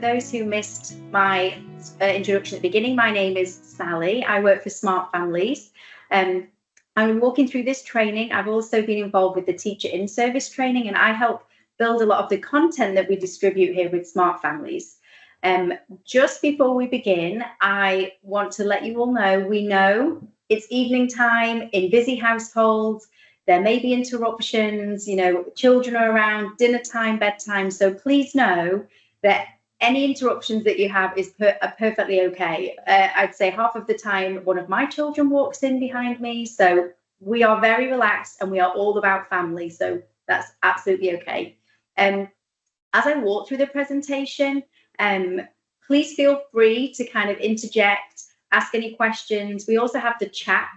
those who missed my introduction at the beginning, my name is Sally. I work for Smart Families. I'm walking through this training. I've also been involved with the teacher in-service training, and I help build a lot of the content that we distribute here with Smart Families. Just before we begin, I want to let you all know, we know it's evening time in busy households. There may be interruptions, children are around, dinner time, bedtime. So please know that any interruptions that you have are perfectly okay. I'd say half of the time, one of my children walks in behind me. So we are very relaxed and we are all about family. So that's absolutely okay. As I walk through the presentation, please feel free to kind of interject, ask any questions. We also have the chat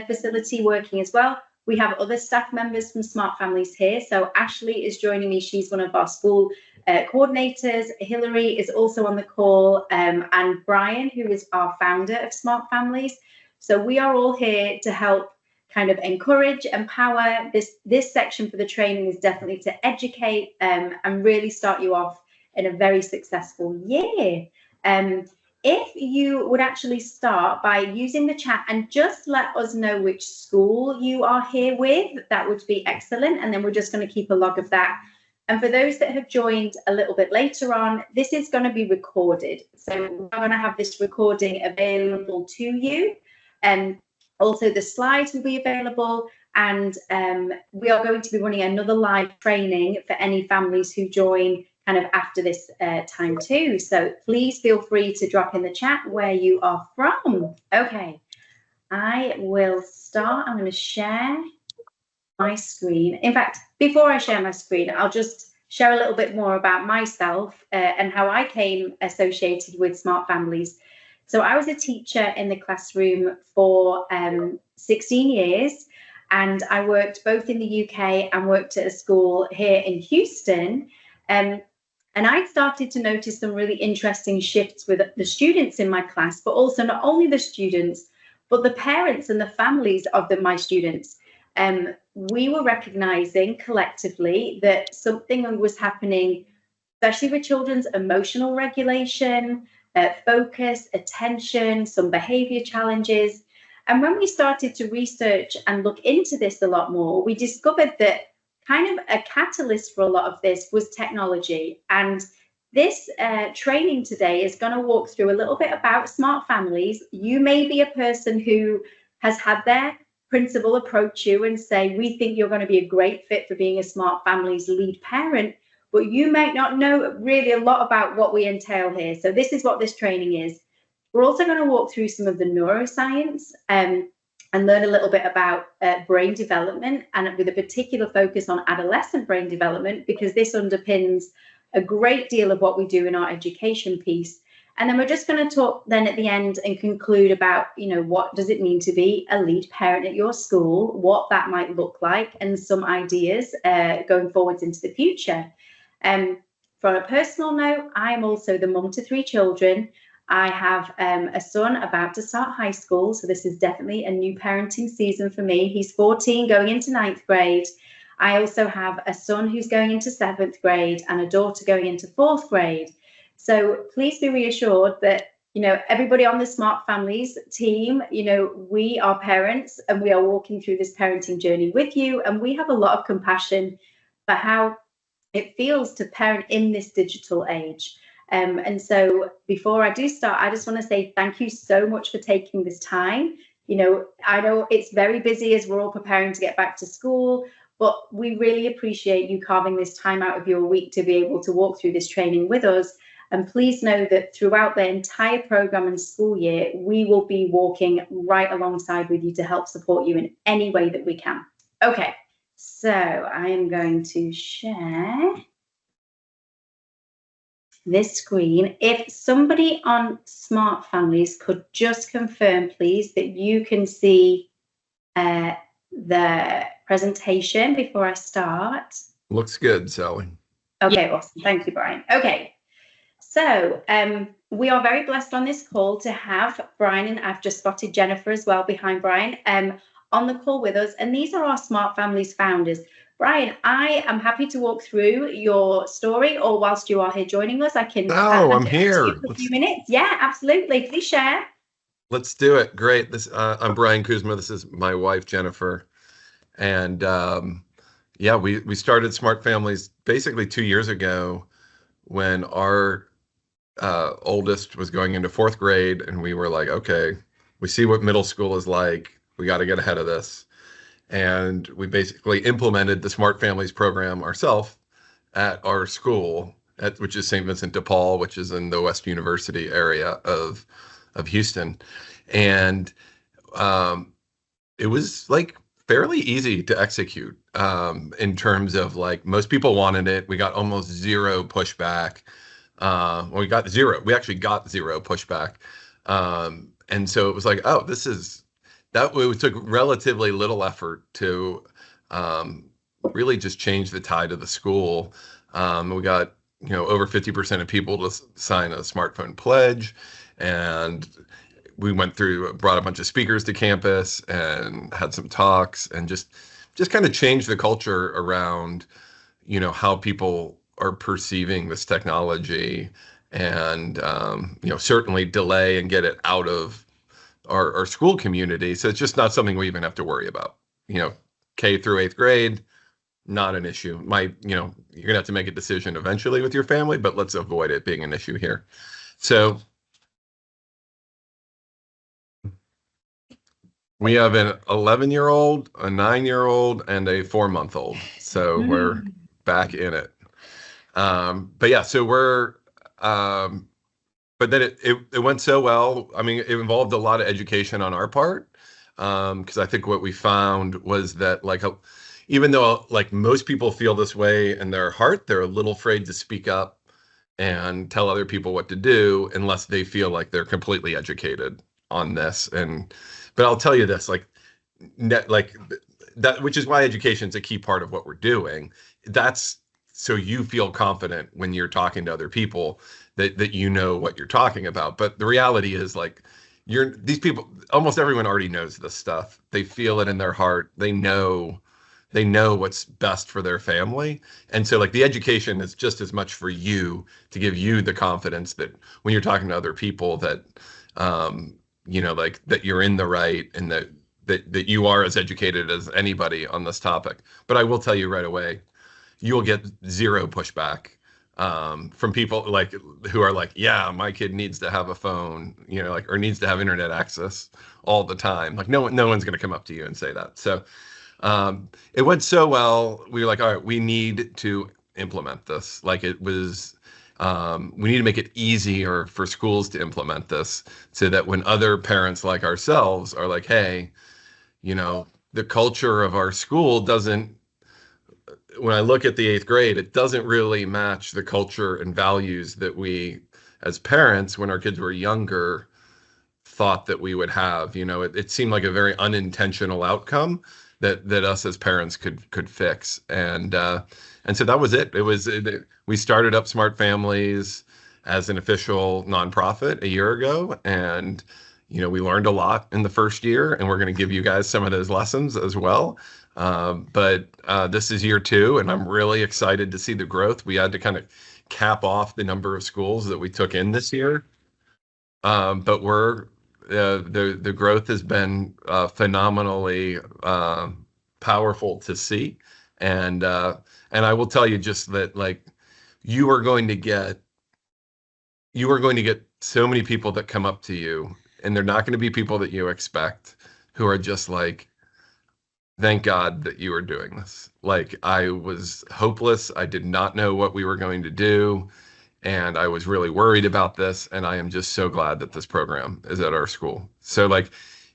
facility working as well. We have other staff members from Smart Families here. So Ashley is joining me. She's one of our school coordinators. Hilary is also on the call, and Brian, who is our founder of Smart Families. So we are all here to help kind of encourage, empower. This section for the training is definitely to educate and really start you off in a very successful year. If you would actually start by using the chat and just let us know which school you are here with, that would be excellent. And then we're just going to keep a log of that. And for those that have joined a little bit later on, this is going to be recorded. So we're going to have this recording available to you. And also the slides will be available. And we are going to be running another live training for any families who join kind of after this time too. So please feel free to drop in the chat where you are from. Okay, I will start. I'm going to share my screen. In fact, before I share my screen, I'll just share a little bit more about myself and how I came associated with Smart Families. So I was a teacher in the classroom for 16 years, and I worked both in the UK and worked at a school here in Houston. And I started to notice some really interesting shifts with the students in my class, but also not only the students, but the parents and the families of my students. We were recognizing collectively that something was happening, especially with children's emotional regulation, focus, attention, some behavior challenges. And when we started to research and look into this a lot more, we discovered that kind of a catalyst for a lot of this was technology. And this training today is going to walk through a little bit about Smart Families. You may be a person who has had their principal approach you and say, we think you're going to be a great fit for being a Smart Families lead parent, but you might not know really a lot about what we entail here. So this is what this training is. We're also going to walk through some of the neuroscience and learn a little bit about brain development, and with a particular focus on adolescent brain development, because this underpins a great deal of what we do in our education piece. And then we're just going to talk then at the end and conclude about, what does it mean to be a lead parent at your school, what that might look like, and some ideas going forwards into the future. From a personal note, I am also the mum to 3 children. I have a son about to start high school, so this is definitely a new parenting season for me. He's 14, going into 9th grade. I also have a son who's going into 7th grade and a daughter going into 4th grade. So please be reassured that, everybody on the Smart Families team, we are parents and we are walking through this parenting journey with you. And we have a lot of compassion for how it feels to parent in this digital age. And so before I do start, I just want to say thank you so much for taking this time. I know it's very busy as we're all preparing to get back to school, but we really appreciate you carving this time out of your week to be able to walk through this training with us. And please know that throughout the entire program and school year, we will be walking right alongside with you to help support you in any way that we can. Okay, so I am going to share this screen. If somebody on Smart Families could just confirm, please, that you can see the presentation before I start. Looks good, Sally. Okay, awesome. Thank you, Brian. Okay, so we are very blessed on this call to have Brian, and I've just spotted Jennifer as well behind Brian, on the call with us. And these are our Smart Families founders. Brian, I am happy to walk through your story, or whilst you are here joining us, I can No, hand I'm it over to you here. for a few minutes. Yeah, absolutely. Please share. Let's do it. Great. I'm Brian Kuzma. This is my wife, Jennifer. And yeah, we started Smart Families basically 2 years ago when our oldest was going into fourth grade, and we were like, okay, we see what middle school is like. We got to get ahead of this. And we basically implemented the Smart Families program ourselves at our school, which is St. Vincent de Paul, which is in the West University area of Houston. And um, it was like fairly easy to execute in terms of like most people wanted it. We got almost zero pushback. We got zero. We actually got zero pushback. And so it was like, oh, this is that. It took relatively little effort to um, really just change the tide of the school. We got over 50% of people to sign a smartphone pledge, and we went through, brought a bunch of speakers to campus and had some talks, and just kind of changed the culture around how people are perceiving this technology, and certainly delay and get it out of our school community. So it's just not something we even have to worry about. K through eighth grade, not an issue. You're gonna have to make a decision eventually with your family, but let's avoid it being an issue here. So we have an 11-year-old, a 9-year-old, and a 4-month-old. So we're back in it. But yeah, so but then it went so well. I mean, it involved a lot of education on our part. Because I think what we found was that even though like most people feel this way in their heart, they're a little afraid to speak up and tell other people what to do unless they feel like they're completely educated on this. But I'll tell you this, like that, which is why education is a key part of what we're doing. That's so you feel confident when you're talking to other people that you know what you're talking about. But the reality is these people, almost everyone already knows this stuff. They feel it in their heart. They know what's best for their family. And so like the education is just as much for you to give you the confidence that when you're talking to other people that like that you're in the right, and that you are as educated as anybody on this topic. But I will tell you right away, you will get zero pushback from people like who are like, yeah, my kid needs to have a phone, or needs to have internet access all the time. Like no one's going to come up to you and say that. So it went so well. We were like, all right, we need to implement this. Like it was, we need to make it easier for schools to implement this so that when other parents like ourselves are like, hey, the culture of our school doesn't, when I look at the eighth grade, it doesn't really match the culture and values that we, as parents, when our kids were younger, thought that we would have. It seemed like a very unintentional outcome that us as parents could fix. And so that was it. We started up Smart Families as an official nonprofit a year ago, and we learned a lot in the first year, and we're going to give you guys some of those lessons as well. But this is year 2, and I'm really excited to see the growth. We had to kind of cap off the number of schools that we took in this year. But the growth has been phenomenally powerful to see. And I will tell you just that like you are going to get so many people that come up to you, and they're not going to be people that you expect, who are just like, thank God that you are doing this. Like I was hopeless. I did not know what we were going to do. And I was really worried about this. And I am just so glad that this program is at our school. So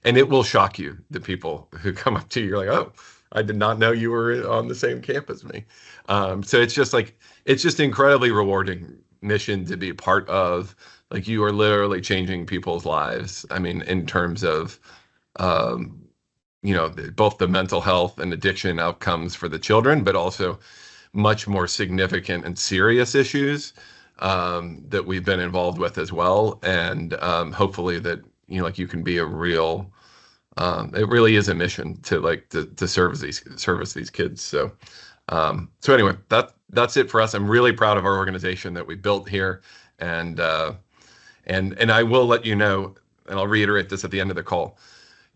and it will shock you, the people who come up to you. You're like, oh, I did not know you were on the same camp as me. So it's just incredibly rewarding mission to be part of. Like you are literally changing people's lives. I mean, in terms of, um, both the mental health and addiction outcomes for the children, but also much more significant and serious issues that we've been involved with as well. And hopefully that, like you can be a real, it really is a mission to service these kids. So So anyway, that's it for us. I'm really proud of our organization that we built here, and and I will let you know, and I'll reiterate this at the end of the call.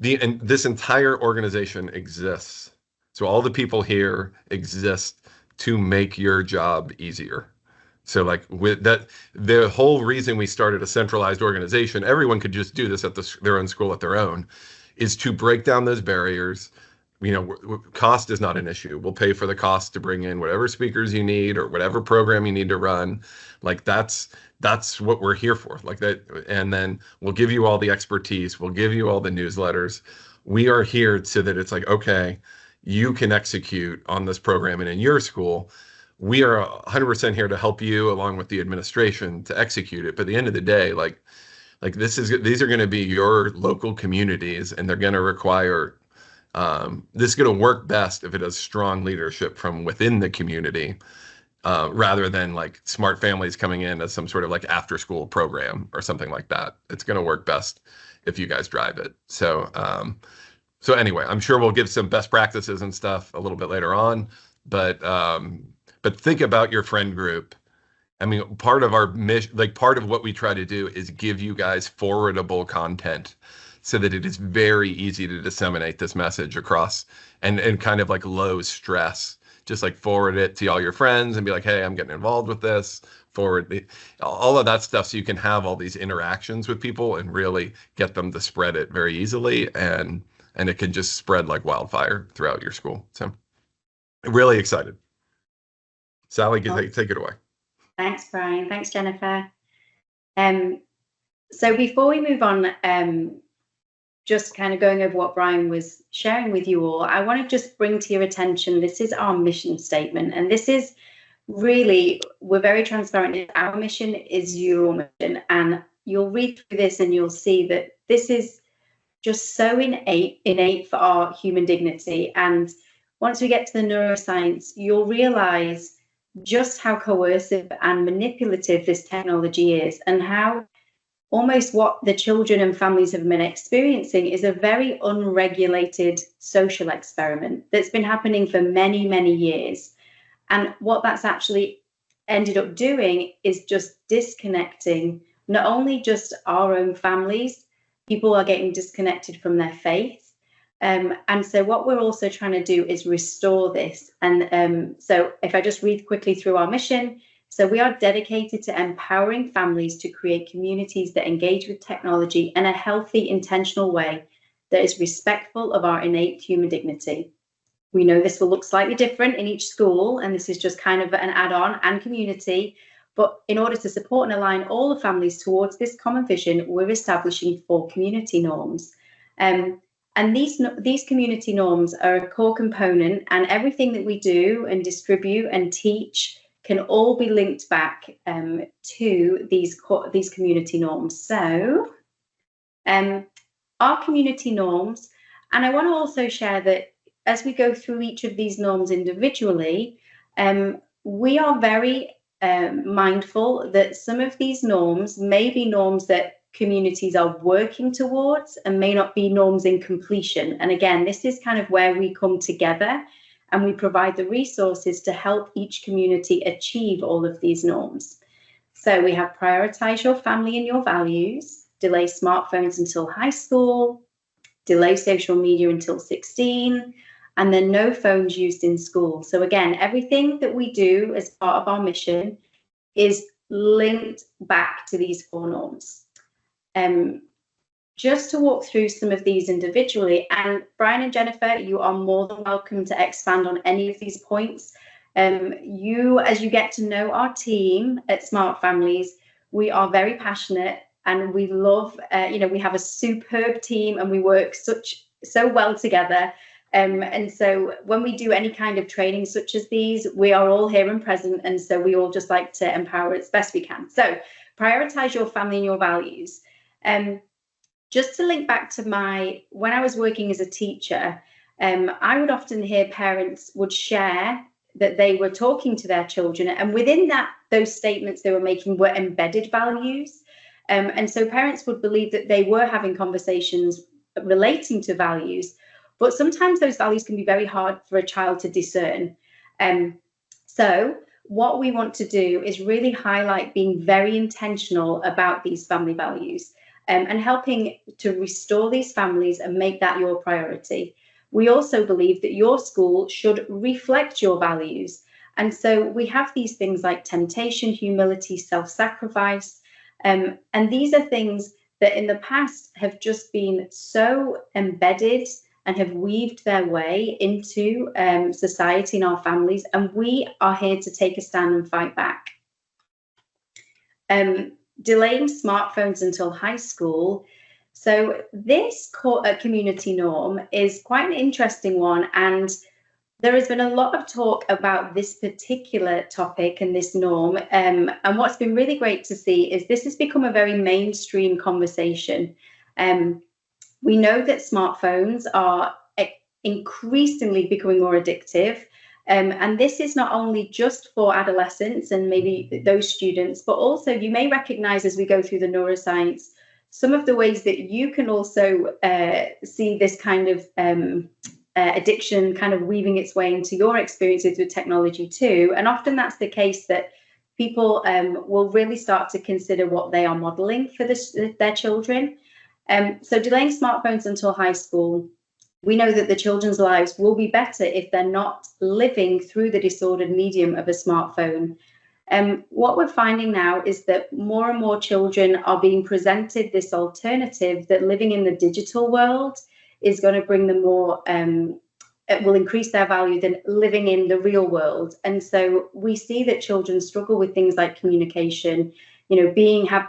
And this entire organization exists. So all the people here exist to make your job easier. So like with that, the whole reason we started a centralized organization, everyone could just do this at their own school at their own, is to break down those barriers. You know, cost is not an issue. We'll pay for the cost to bring in whatever speakers you need or whatever program you need to run. Like that's what we're here for. Like that, and then we'll give you all the expertise. We'll give you all the newsletters. We are here so that it's like, okay, you can execute on this program and in your school. We are 100% here to help you along with the administration to execute it. But at the end of the day, like these are going to be your local communities, and they're going to require this is going to work best if it has strong leadership from within the community, rather than like smart families coming in as some sort of like after school program or something like that. It's going to work best if you guys drive it. So anyway, I'm sure we'll give some best practices and stuff a little bit later on, but think about your friend group. I mean, part of our mission, like part of what we try to do is give you guys forwardable content so that it is very easy to disseminate this message across and kind of like low stress. Just like forward it to all your friends and be like, hey, I'm getting involved with this. Forward all of that stuff so you can have all these interactions with people and really get them to spread it very easily, and it can just spread like wildfire throughout your school. So really excited. Sally, take it away. Thanks, Brian. Thanks, Jennifer. So before we move on, just kind of going over what Brian was sharing with you all, I want to just bring to your attention, this is our mission statement. And this is really, we're very transparent. Our mission is your mission. And you'll read through this and you'll see that this is just so innate for our human dignity. And once we get to the neuroscience, you'll realize just how coercive and manipulative this technology is, and how almost what the children and families have been experiencing is a very unregulated social experiment that's been happening for many, many years. And what that's actually ended up doing is just disconnecting not only just our own families, people are getting disconnected from their faith. And so what we're also trying to do is restore this. And so if I just read quickly through our mission, so we are dedicated to empowering families to create communities that engage with technology in a healthy, intentional way that is respectful of our innate human dignity. We know this will look slightly different in each school, and this is just kind of an add-on and community. But in order to support and align all the families towards this common vision, we're establishing 4 community norms. And these community norms are a core component, and everything that we do and distribute and teach can all be linked back to these community norms. So our community norms, and I want to also share that as we go through each of these norms individually, we are very mindful that some of these norms may be norms that communities are working towards and may not be norms in completion. And again, this is kind of where we come together and we provide the resources to help each community achieve all of these norms. So we have prioritize your family and your values, delay smartphones until high school, delay social media until 16, and then no phones used in school. So again, everything that we do as part of our mission is linked back to these 4 norms. Just to walk through some of these individually, and Brian and Jennifer, you are more than welcome to expand on any of these points. As you get to know our team at Smart Families, we are very passionate and we love, we have a superb team and we work so well together. And so when we do any kind of training such as these, we are all here and present. And so we all just like to empower as best we can. So prioritize your family and your values. Just to link back to when I was working as a teacher, I would often hear parents would share that they were talking to their children, and within those statements they were making were embedded values. And so parents would believe that they were having conversations relating to values, but sometimes those values can be very hard for a child to discern. So what we want to do is really highlight being very intentional about these family values, and helping to restore these families and make that your priority. We also believe that your school should reflect your values. And so we have these things like temptation, humility, self-sacrifice. And these are things that in the past have just been so embedded and have weaved their way into society and our families. And we are here to take a stand and fight back. Delaying smartphones until high school. So this community norm is quite an interesting one, and there has been a lot of talk about this particular topic and this norm. And what's been really great to see is this has become a very mainstream conversation. We know that smartphones are increasingly becoming more addictive. And this is not only just for adolescents and maybe those students, but also you may recognize as we go through the neuroscience, some of the ways that you can also see this kind of addiction kind of weaving its way into your experiences with technology too. And often that's the case, that people will really start to consider what they are modeling for their children. So delaying smartphones until high school, we know that the children's lives will be better if they're not living through the disordered medium of a smartphone. What we're finding now is that more and more children are being presented this alternative, that living in the digital world is going to bring them more, it will increase their value than living in the real world. And so we see that children struggle with things like communication,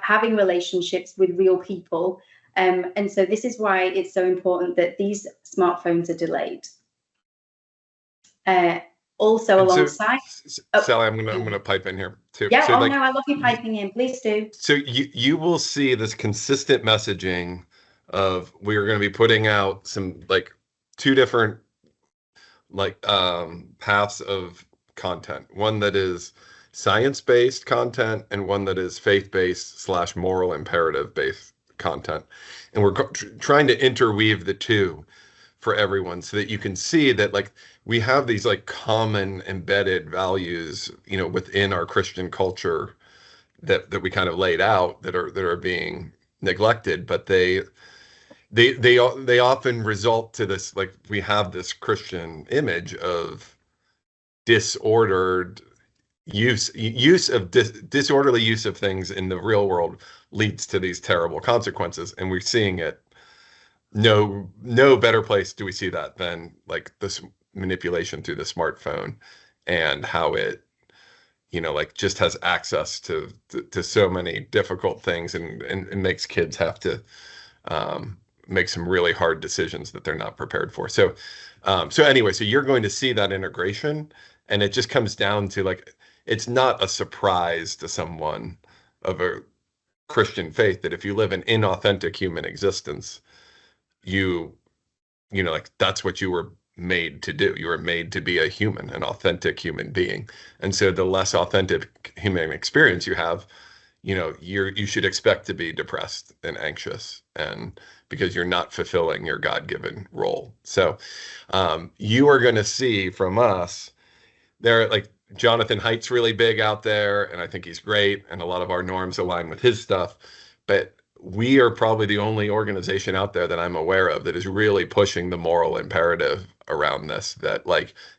having relationships with real people. And so this is why it's so important that these smartphones are delayed. Also, and alongside, Sally, I'm gonna pipe in here too. Yeah, so, no, I love you piping in. Please do. So you will see this consistent messaging of, we're going to be putting out some two different paths of content. One that is science-based content and one that is faith-based / moral imperative-based content. And we're trying to interweave the two for everyone so that you can see that we have these common embedded values, within our Christian culture that we kind of laid out that are being neglected, but they often result to this, we have this Christian image of disordered disorderly use of things in the real world leads to these terrible consequences. And we're seeing it. No better place do we see that than this manipulation through the smartphone, and how it just has access to so many difficult things, and makes kids have to make some really hard decisions that they're not prepared for. So anyway, so you're going to see that integration, and it just comes down to it's not a surprise to someone of a Christian faith that if you live an inauthentic human existence, that's what you were made to do. You were made to be a human, an authentic human being. And so the less authentic human experience you have, you should expect to be depressed and anxious, and because you're not fulfilling your God-given role. So you are going to see from us there, Jonathan Haidt's really big out there, and I think he's great, and a lot of our norms align with his stuff. But we are probably the only organization out there that I'm aware of that is really pushing the moral imperative around this. That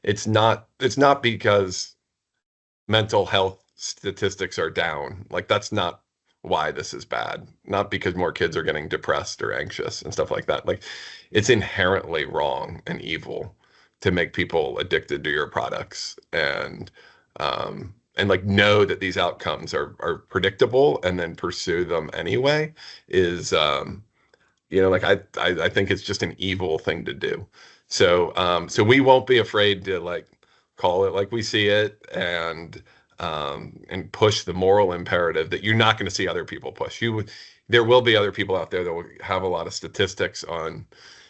it's not because mental health statistics are down. That's not why this is bad. Not because more kids are getting depressed or anxious and stuff like that. It's inherently wrong and evil to make people addicted to your products, and know that these outcomes are predictable and then pursue them anyway is I think it's just an evil thing to do. So we won't be afraid to call it like we see it, and push the moral imperative that you're not going to see other people push. There will be other people out there that will have a lot of statistics on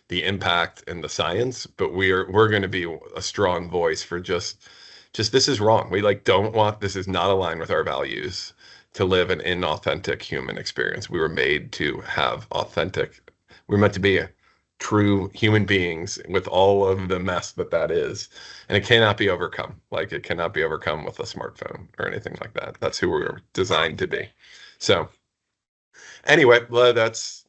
the impact and the science, but we're going to be a strong voice for just this is wrong. We don't want, this is not aligned with our values to live an inauthentic human experience. We were made to have authentic. We're meant to be true human beings with all of the mess that is. And it cannot be overcome. Like it cannot be overcome with a smartphone or anything like that. That's who we're designed to be. So anyway, well, that's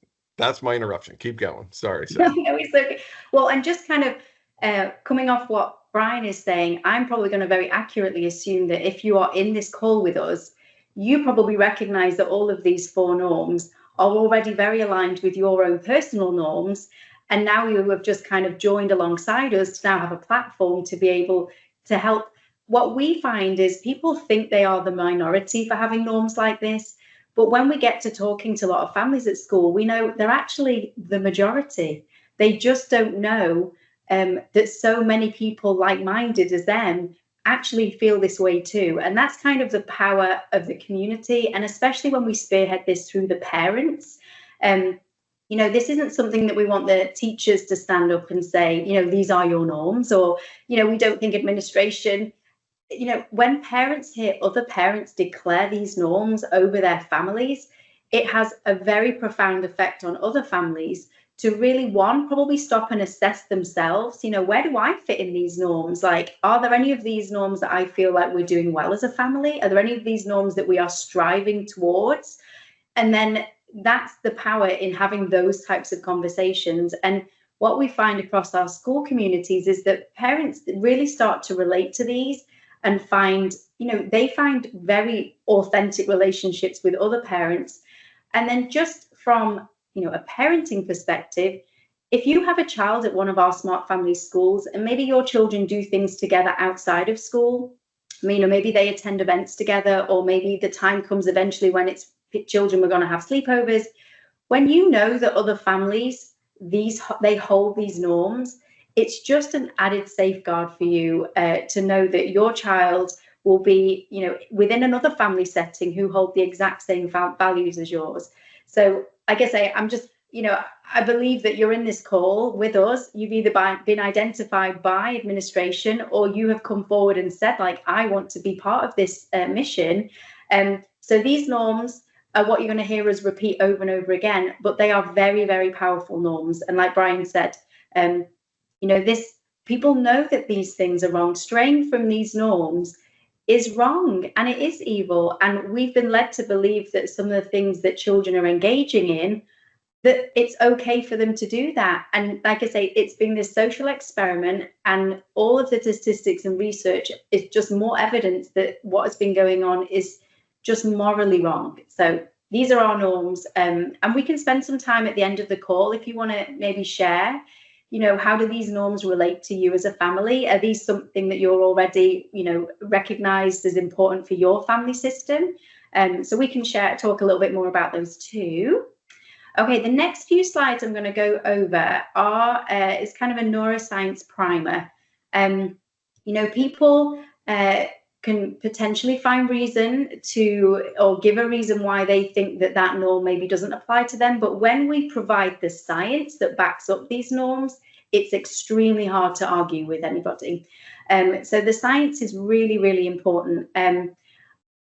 my interruption. Keep going. Sorry. No, it's okay. Well, and just kind of coming off what Brian is saying, I'm probably going to very accurately assume that if you are in this call with us, you probably recognize that all of these 4 norms are already very aligned with your own personal norms. And now you have just kind of joined alongside us to now have a platform to be able to help. What we find is people think they are the minority for having norms like this. But when we get to talking to a lot of families at school, we know they're actually the majority. They just don't know that so many people like-minded as them actually feel this way too. And that's kind of the power of the community. And especially when we spearhead this through the parents, this isn't something that we want the teachers to stand up and say, these are your norms, or, we don't think administration. When parents hear other parents declare these norms over their families, it has a very profound effect on other families to really, one, probably stop and assess themselves. Where do I fit in these norms? Like, are there any of these norms that I feel like we're doing well as a family? Are there any of these norms that we are striving towards? And then that's the power in having those types of conversations. And what we find across our school communities is that parents really start to relate to these and find, they find very authentic relationships with other parents. And then just from, a parenting perspective, if you have a child at one of our Smart Family schools, and maybe your children do things together outside of school, maybe they attend events together, or maybe the time comes eventually when it's children were going to have sleepovers. When you know that other families, they hold these norms, it's just an added safeguard for you to know that your child will be, within another family setting who hold the exact same values as yours. So I guess I'm just, I believe that you're in this call with us. You've either been identified by administration, or you have come forward and said, like, I want to be part of this mission. So these norms are what you're going to hear us repeat over and over again, but they are very, very powerful norms. And like Brian said, people know that these things are wrong. Straying from these norms is wrong, and it is evil. And we've been led to believe that some of the things that children are engaging in, that it's okay for them to do that. And like I say, it's been this social experiment, and all of the statistics and research is just more evidence that what has been going on is just morally wrong. So these are our norms. And we can spend some time at the end of the call if you want to maybe share, how do these norms relate to you as a family? Are these something that you're already, recognized as important for your family system? So we can talk a little bit more about those too. Okay, the next few slides I'm going to go over is kind of a neuroscience primer. People can potentially find reason or give a reason why they think that norm maybe doesn't apply to them. But when we provide the science that backs up these norms, it's extremely hard to argue with anybody. So the science is really, really important.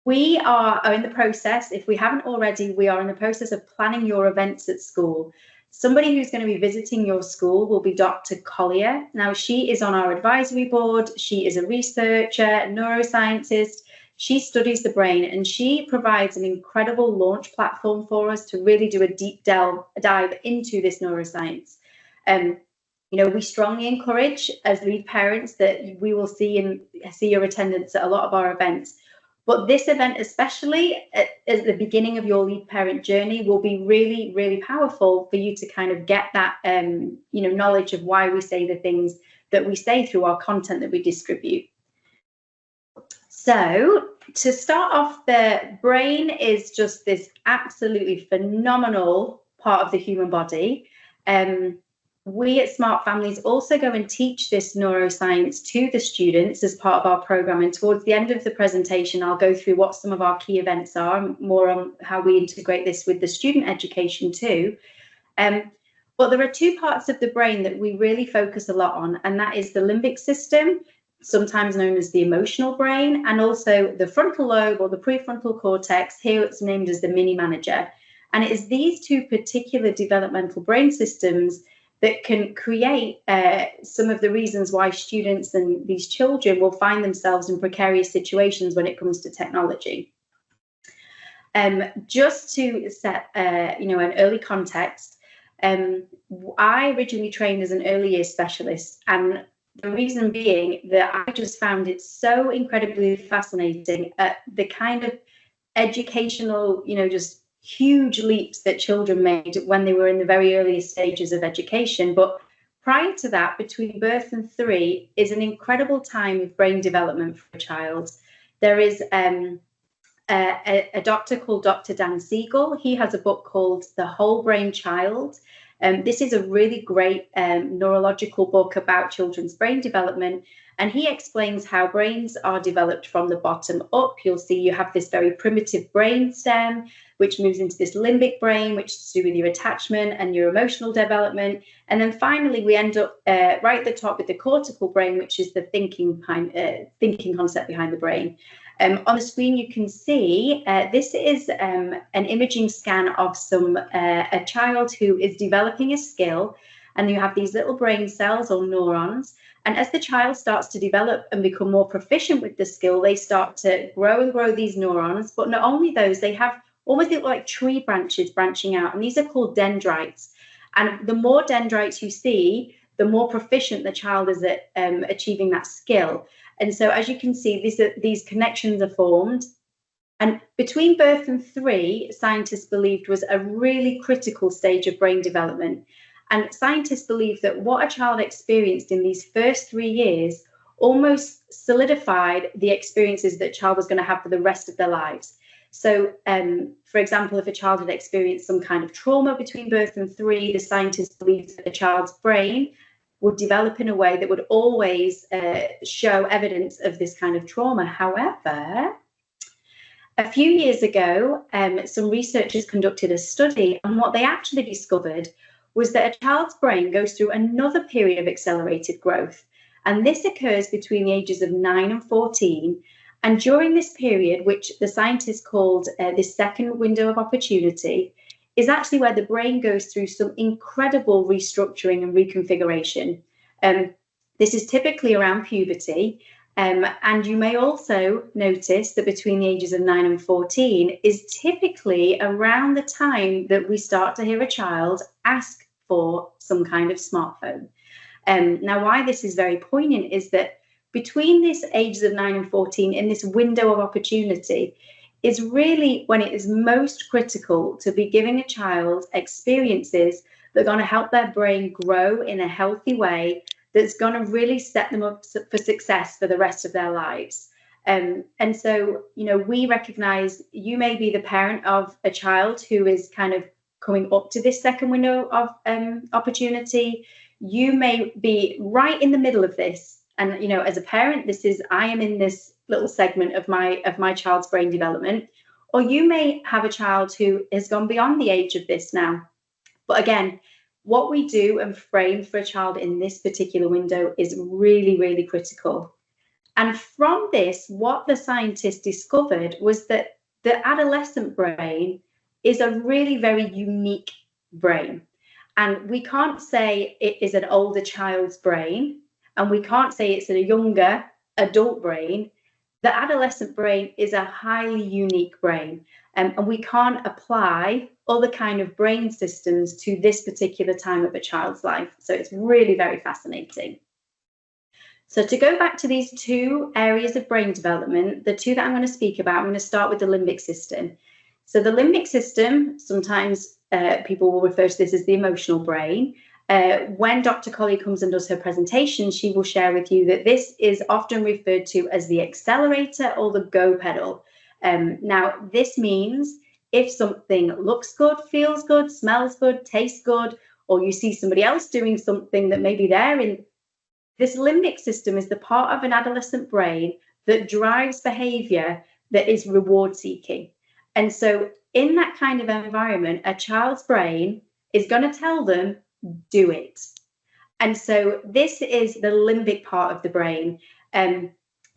We are in the process, if we haven't already, we are in the process of planning your events at school. Somebody who's going to be visiting your school will be Dr. Collier. Now, she is on our advisory board. She is a researcher, neuroscientist. She studies the brain, and she provides an incredible launch platform for us to really do a deep dive into this neuroscience. We strongly encourage as lead parents that we will see your attendance at a lot of our events. But this event, especially at the beginning of your lead parent journey, will be really, really powerful for you to kind of get that, knowledge of why we say the things that we say through our content that we distribute. So to start off, the brain is just this absolutely phenomenal part of the human body. We at Smart Families also go and teach this neuroscience to the students as part of our program. And towards the end of the presentation, I'll go through what some of our key events are, more on how we integrate this with the student education too. But there are 2 parts of the brain that we really focus a lot on, and that is the limbic system, sometimes known as the emotional brain, and also the frontal lobe or the prefrontal cortex. Here it's named as the mini manager. And it is these 2 particular developmental brain systems that can create some of the reasons why students and these children will find themselves in precarious situations when it comes to technology. Just to set an early context, I originally trained as an early years specialist, and the reason being that I just found it so incredibly fascinating at the kind of educational, just huge leaps that children made when they were in the very earliest stages of education. But prior to that, between birth and 3 is an incredible time of brain development for a child. There is a doctor called Dr. Dan Siegel. He has a book called The Whole Brain Child. This is a really great neurological book about children's brain development. And he explains how brains are developed from the bottom up. You'll see you have this very primitive brain stem, which moves into this limbic brain, which is to do with your attachment and your emotional development. And then finally, we end up right at the top with the cortical brain, which is the thinking concept behind the brain. On the screen, you can see this is an imaging scan of a child who is developing a skill, and you have these little brain cells or neurons. And as the child starts to develop and become more proficient with the skill, they start to grow and grow these neurons. But not only those, they have almost like tree branches branching out, and these are called dendrites. And the more dendrites you see, the more proficient the child is at achieving that skill. And so, as you can see, these connections are formed. And between birth and 3, scientists believed was a really critical stage of brain development. And scientists believe that what a child experienced in these first 3 years almost solidified the experiences that a child was going to have for the rest of their lives. So, for example, if a child had experienced some kind of trauma between birth and 3, the scientists believed that the child's brain would develop in a way that would always show evidence of this kind of trauma. However, a few years ago, some researchers conducted a study, and what they actually discovered was that a child's brain goes through another period of accelerated growth. And this occurs between the ages of 9 and 14. And during this period, which the scientists called this second window of opportunity, is actually where the brain goes through some incredible restructuring and reconfiguration. This is typically around puberty. And you may also notice that between the ages of 9 and 14 is typically around the time that we start to hear a child ask for some kind of smartphone. Now, why this is very poignant is that between these ages of 9 and 14, in this window of opportunity, is really when it is most critical to be giving a child experiences that are going to help their brain grow in a healthy way, that's going to really set them up for success for the rest of their lives. And so, we recognize you may be the parent of a child who is kind of coming up to this second window of opportunity. You may be right in the middle of this. And, as a parent, I am in this little segment of my child's brain development. Or you may have a child who has gone beyond the age of this now. But again, what we do and frame for a child in this particular window is really, really critical. And from this, what the scientists discovered was that the adolescent brain is a really very unique brain. And we can't say it is an older child's brain, and we can't say it's a younger adult brain. The adolescent brain is a highly unique brain, and we can't apply other kind of brain systems to this particular time of a child's life. So it's really very fascinating. So to go back to these 2 areas of brain development, the 2 that I'm going to speak about, I'm going to start with the limbic system. So the limbic system, sometimes people will refer to this as the emotional brain. When Dr. Colley comes and does her presentation, she will share with you that this is often referred to as the accelerator or the go pedal. Now, this means if something looks good, feels good, smells good, tastes good, or you see somebody else doing something that maybe they're in, this limbic system is the part of an adolescent brain that drives behavior that is reward seeking. And so in that kind of environment, a child's brain is going to tell them, do it. And so this is the limbic part of the brain.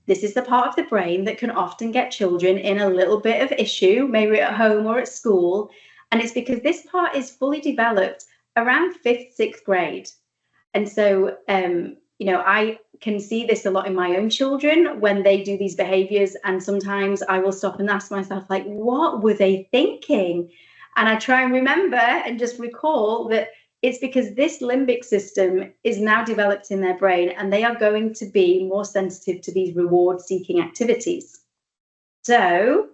This is the part of the brain that can often get children in a little bit of issue, maybe at home or at school. And it's because this part is fully developed around fifth, sixth grade. And so, I can see this a lot in my own children when they do these behaviors. And sometimes I will stop and ask myself, like, what were they thinking? And I try and remember and just recall that it's because this limbic system is now developed in their brain, and they are going to be more sensitive to these reward-seeking activities. So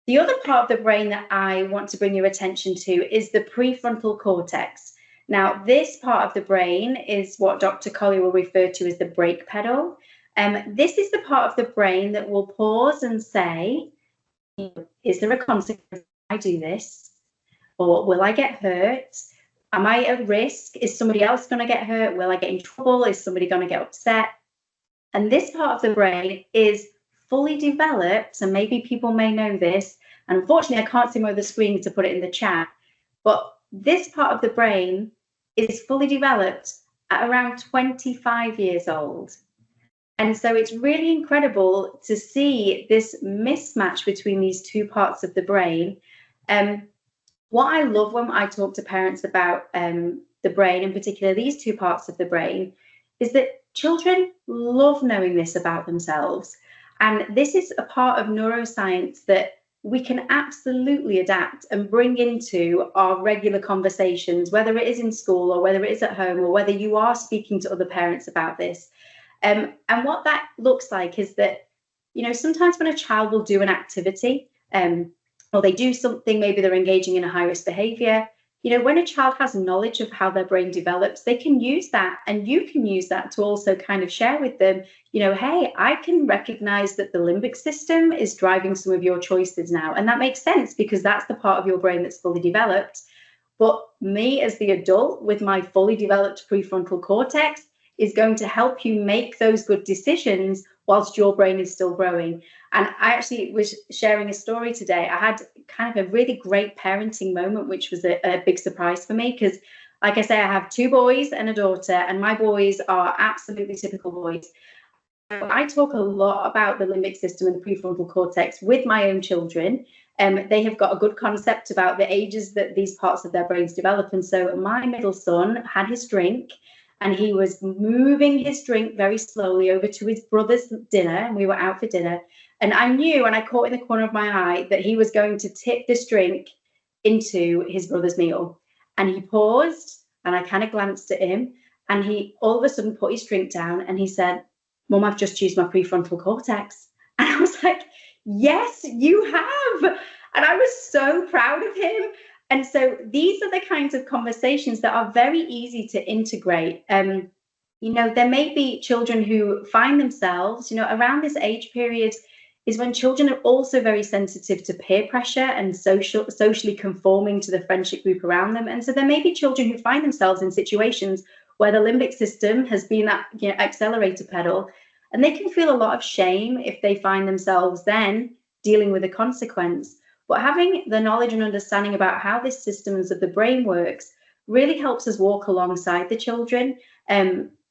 the other part of the brain that I want to bring your attention to is the prefrontal cortex. Now, this part of the brain is what Dr. Collier will refer to as the brake pedal. This is the part of the brain that will pause and say, is there a consequence if I do this? Or will I get hurt? Am I at risk? Is somebody else going to get hurt? Will I get in trouble? Is somebody going to get upset? And this part of the brain is fully developed, and maybe people may know this, and unfortunately I can't see my other screen to put it in the chat, but this part of the brain is fully developed at around 25 years old. And so it's really incredible to see this mismatch between these two parts of the brain. What I love when I talk to parents about the brain, in particular these two parts of the brain, is that children love knowing this about themselves. And this is a part of neuroscience that we can absolutely adapt and bring into our regular conversations, whether it is in school or whether it is at home, or whether you are speaking to other parents about this. And what that looks like is that, sometimes when a child will do an activity, or they do something, maybe they're engaging in a high-risk behavior, when a child has knowledge of how their brain develops, they can use that, and you can use that to also kind of share with them, hey, I can recognize that the limbic system is driving some of your choices now. And that makes sense because that's the part of your brain that's fully developed. But me as the adult with my fully developed prefrontal cortex is going to help you make those good decisions whilst your brain is still growing. And I actually was sharing a story today. I had kind of a really great parenting moment, which was a big surprise for me because, like I say, I have two boys and a daughter, and my boys are absolutely typical boys. I talk a lot about the limbic system and the prefrontal cortex with my own children. They have got a good concept about the ages that these parts of their brains develop. And so my middle son had his drink, and he was moving his drink very slowly over to his brother's dinner, and we were out for dinner. And I knew, and I caught in the corner of my eye, that he was going to tip this drink into his brother's meal. And he paused, and I kind of glanced at him, and he all of a sudden put his drink down, and he said, Mum, I've just used my prefrontal cortex. And I was like, yes, you have. And I was so proud of him. And so these are the kinds of conversations that are very easy to integrate. There may be children who find themselves, around this age period is when children are also very sensitive to peer pressure and socially conforming to the friendship group around them. And so there may be children who find themselves in situations where the limbic system has been that accelerator pedal, and they can feel a lot of shame if they find themselves then dealing with a consequence. But having the knowledge and understanding about how the systems of the brain works really helps us walk alongside the children.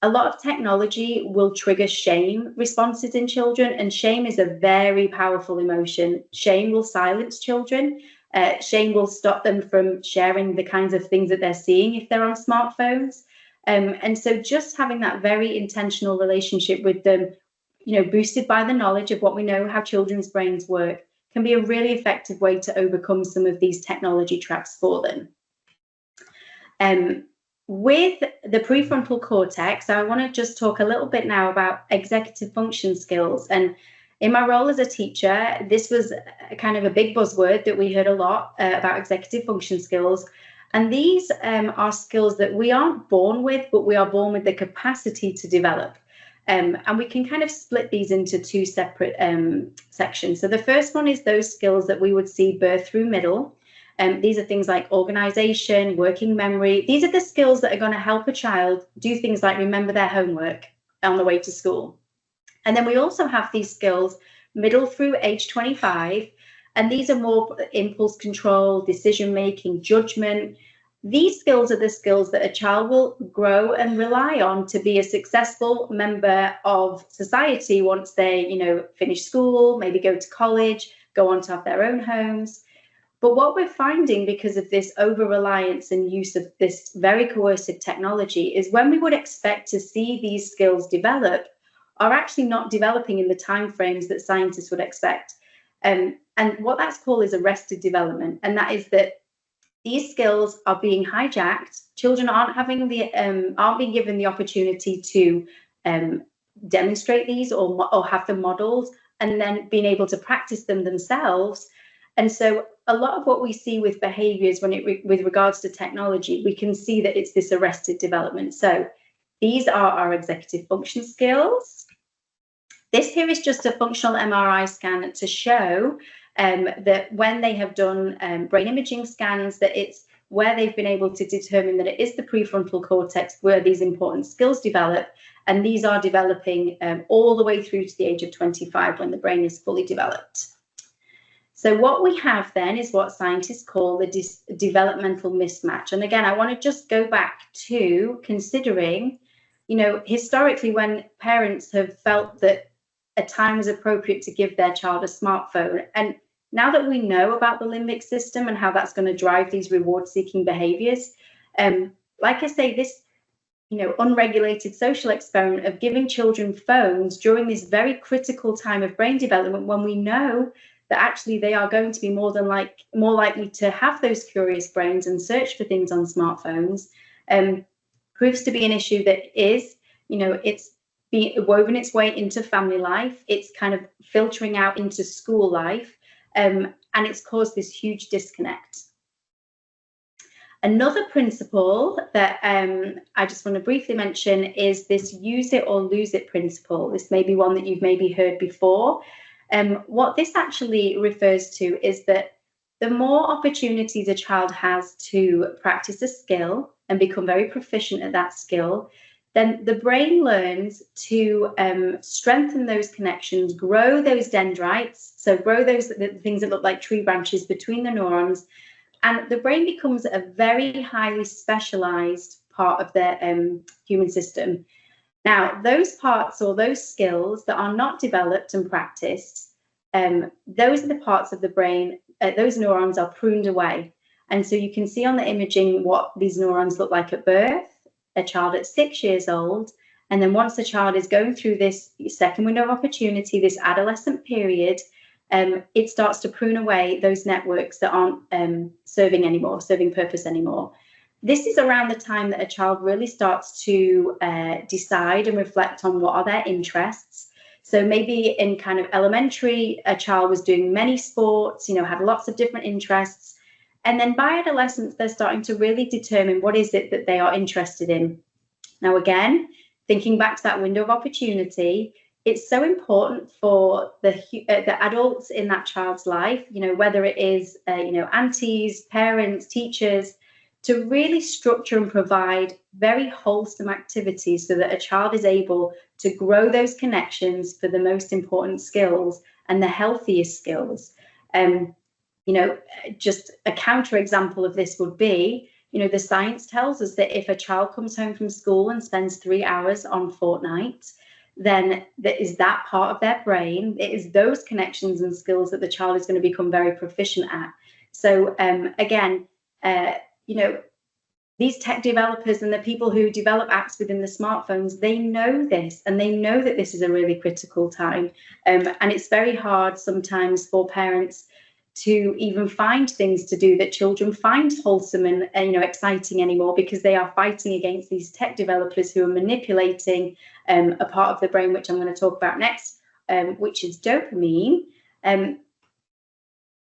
A lot of technology will trigger shame responses in children, and shame is a very powerful emotion. Shame will silence children. Shame will stop them from sharing the kinds of things that they're seeing if they're on smartphones. And so just having that very intentional relationship with them, boosted by the knowledge of what we know how children's brains work, can be a really effective way to overcome some of these technology traps for them. With the prefrontal cortex, I want to just talk a little bit now about executive function skills. And in my role as a teacher, this was kind of a big buzzword that we heard a lot about executive function skills. And these are skills that we aren't born with, but we are born with the capacity to develop. And we can kind of split these into two separate sections. So the first one is those skills that we would see birth through middle. These are things like organization, working memory. These are the skills that are going to help a child do things like remember their homework on the way to school. And then we also have these skills middle through age 25. And these are more impulse control, decision making, judgment. These skills are the skills that a child will grow and rely on to be a successful member of society once they, finish school, maybe go to college, go on to have their own homes. But what we're finding, because of this over-reliance and use of this very coercive technology, is when we would expect to see these skills develop, are actually not developing in the timeframes that scientists would expect. And what that's called is arrested development. And that is that these skills are being hijacked. Children aren't being given the opportunity to demonstrate these or have them modeled and then being able to practice them themselves. And so a lot of what we see with behaviors with regards to technology, we can see that it's this arrested development. So these are our executive function skills. This here is just a functional MRI scan to show that when they have done brain imaging scans, that it's where they've been able to determine that it is the prefrontal cortex where these important skills develop. And these are developing all the way through to the age of 25 when the brain is fully developed. So what we have then is what scientists call the developmental mismatch. And again, I want to just go back to considering, historically when parents have felt that a time was appropriate to give their child a smartphone. And now that we know about the limbic system and how that's going to drive these reward-seeking behaviors, like I say, this unregulated social experiment of giving children phones during this very critical time of brain development, when we know that actually they are going to be more likely to have those curious brains and search for things on smartphones, proves to be an issue that is, it's woven its way into family life. It's kind of filtering out into school life, and it's caused this huge disconnect. Another principle that I just want to briefly mention is this use it or lose it principle. This may be one that you've maybe heard before. What this actually refers to is that the more opportunities a child has to practice a skill and become very proficient at that skill, then the brain learns to strengthen those connections, grow those dendrites, so grow the things that look like tree branches between the neurons, and the brain becomes a very highly specialized part of the human system. Now, those parts or those skills that are not developed and practiced, those are the parts of the brain, those neurons are pruned away. And so you can see on the imaging what these neurons look like at birth, a child at 6 years old, and then once the child is going through this second window of opportunity, this adolescent period, it starts to prune away those networks that aren't serving purpose anymore. This is around the time that a child really starts to decide and reflect on what are their interests. So maybe in kind of elementary, a child was doing many sports, had lots of different interests. And then by adolescence, they're starting to really determine what is it that they are interested in. Now, again, thinking back to that window of opportunity, it's so important for the adults in that child's life, whether it is, aunties, parents, teachers, to really structure and provide very wholesome activities so that a child is able to grow those connections for the most important skills and the healthiest skills. Just a counterexample of this would be, the science tells us that if a child comes home from school and spends 3 hours on Fortnite, then that is that part of their brain. It is those connections and skills that the child is going to become very proficient at. So again, these tech developers and the people who develop apps within the smartphones, they know this, and they know that this is a really critical time. And it's very hard sometimes for parents to even find things to do that children find wholesome and exciting anymore, because they are fighting against these tech developers who are manipulating a part of the brain, which I'm going to talk about next, which is dopamine.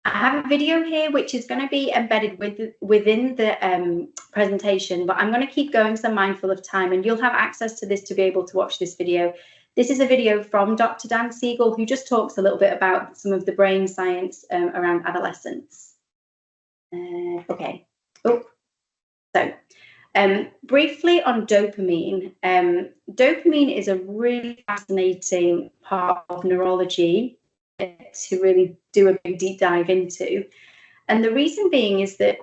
I have a video here which is going to be embedded within the presentation, but I'm going to keep going, so I'm mindful of time, and you'll have access to this to be able to watch this video. This is a video from Dr. Dan Siegel, who just talks a little bit about some of the brain science around adolescence. Okay. So briefly on dopamine. Dopamine is a really fascinating part of neurology to really do a big deep dive into. And the reason being is that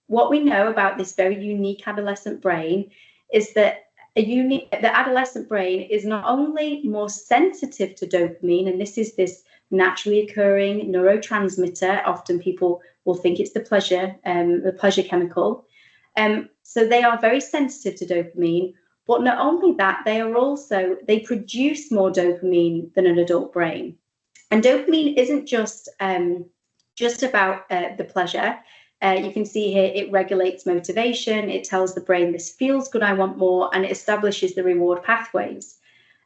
what we know about this very unique adolescent brain is that the adolescent brain is not only more sensitive to dopamine, and this is this naturally occurring neurotransmitter. Often people will think it's the pleasure chemical. So they are very sensitive to dopamine. But not only that, they produce more dopamine than an adult brain. And dopamine isn't just about the pleasure. You can see here it regulates motivation. It tells the brain this feels good, I want more, and it establishes the reward pathways.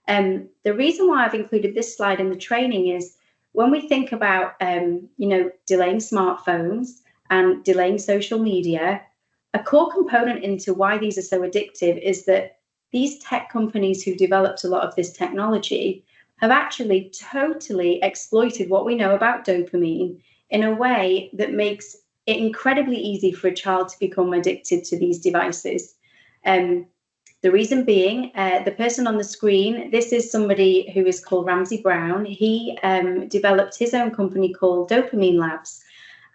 The reason why I've included this slide in the training is when we think about delaying smartphones and delaying social media, a core component into why these are so addictive is that these tech companies who developed a lot of this technology have actually totally exploited what we know about dopamine in a way that makes it incredibly easy for a child to become addicted to these devices. The reason being, the person on the screen, this is somebody who is called Ramsey Brown. He developed his own company called Dopamine Labs.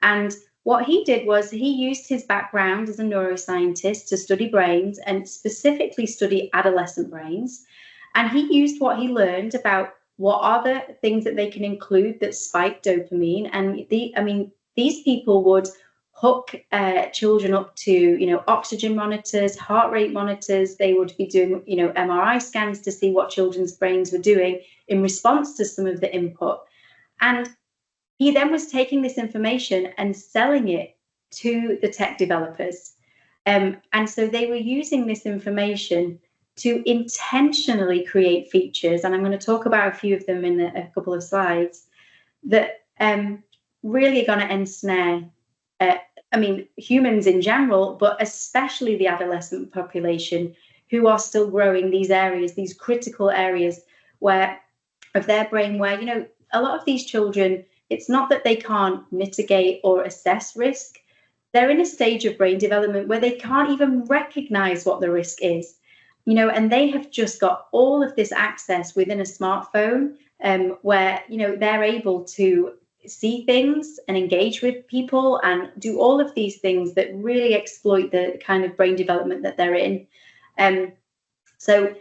And what he did was he used his background as a neuroscientist to study brains and specifically study adolescent brains. And he used what he learned about what are the things that they can include that spike dopamine. And these people would hook children up to, oxygen monitors, heart rate monitors. They would be doing, MRI scans to see what children's brains were doing in response to some of the input. And he then was taking this information and selling it to the tech developers. And so they were using this information to intentionally create features, and I'm going to talk about a few of them in a couple of slides, that really are going to ensnare humans in general, but especially the adolescent population who are still growing these areas, these critical areas of their brain where, a lot of these children, it's not that they can't mitigate or assess risk. They're in a stage of brain development where they can't even recognize what the risk is, and they have just got all of this access within a smartphone where, they're able to see things and engage with people and do all of these things that really exploit the kind of brain development that they're in. So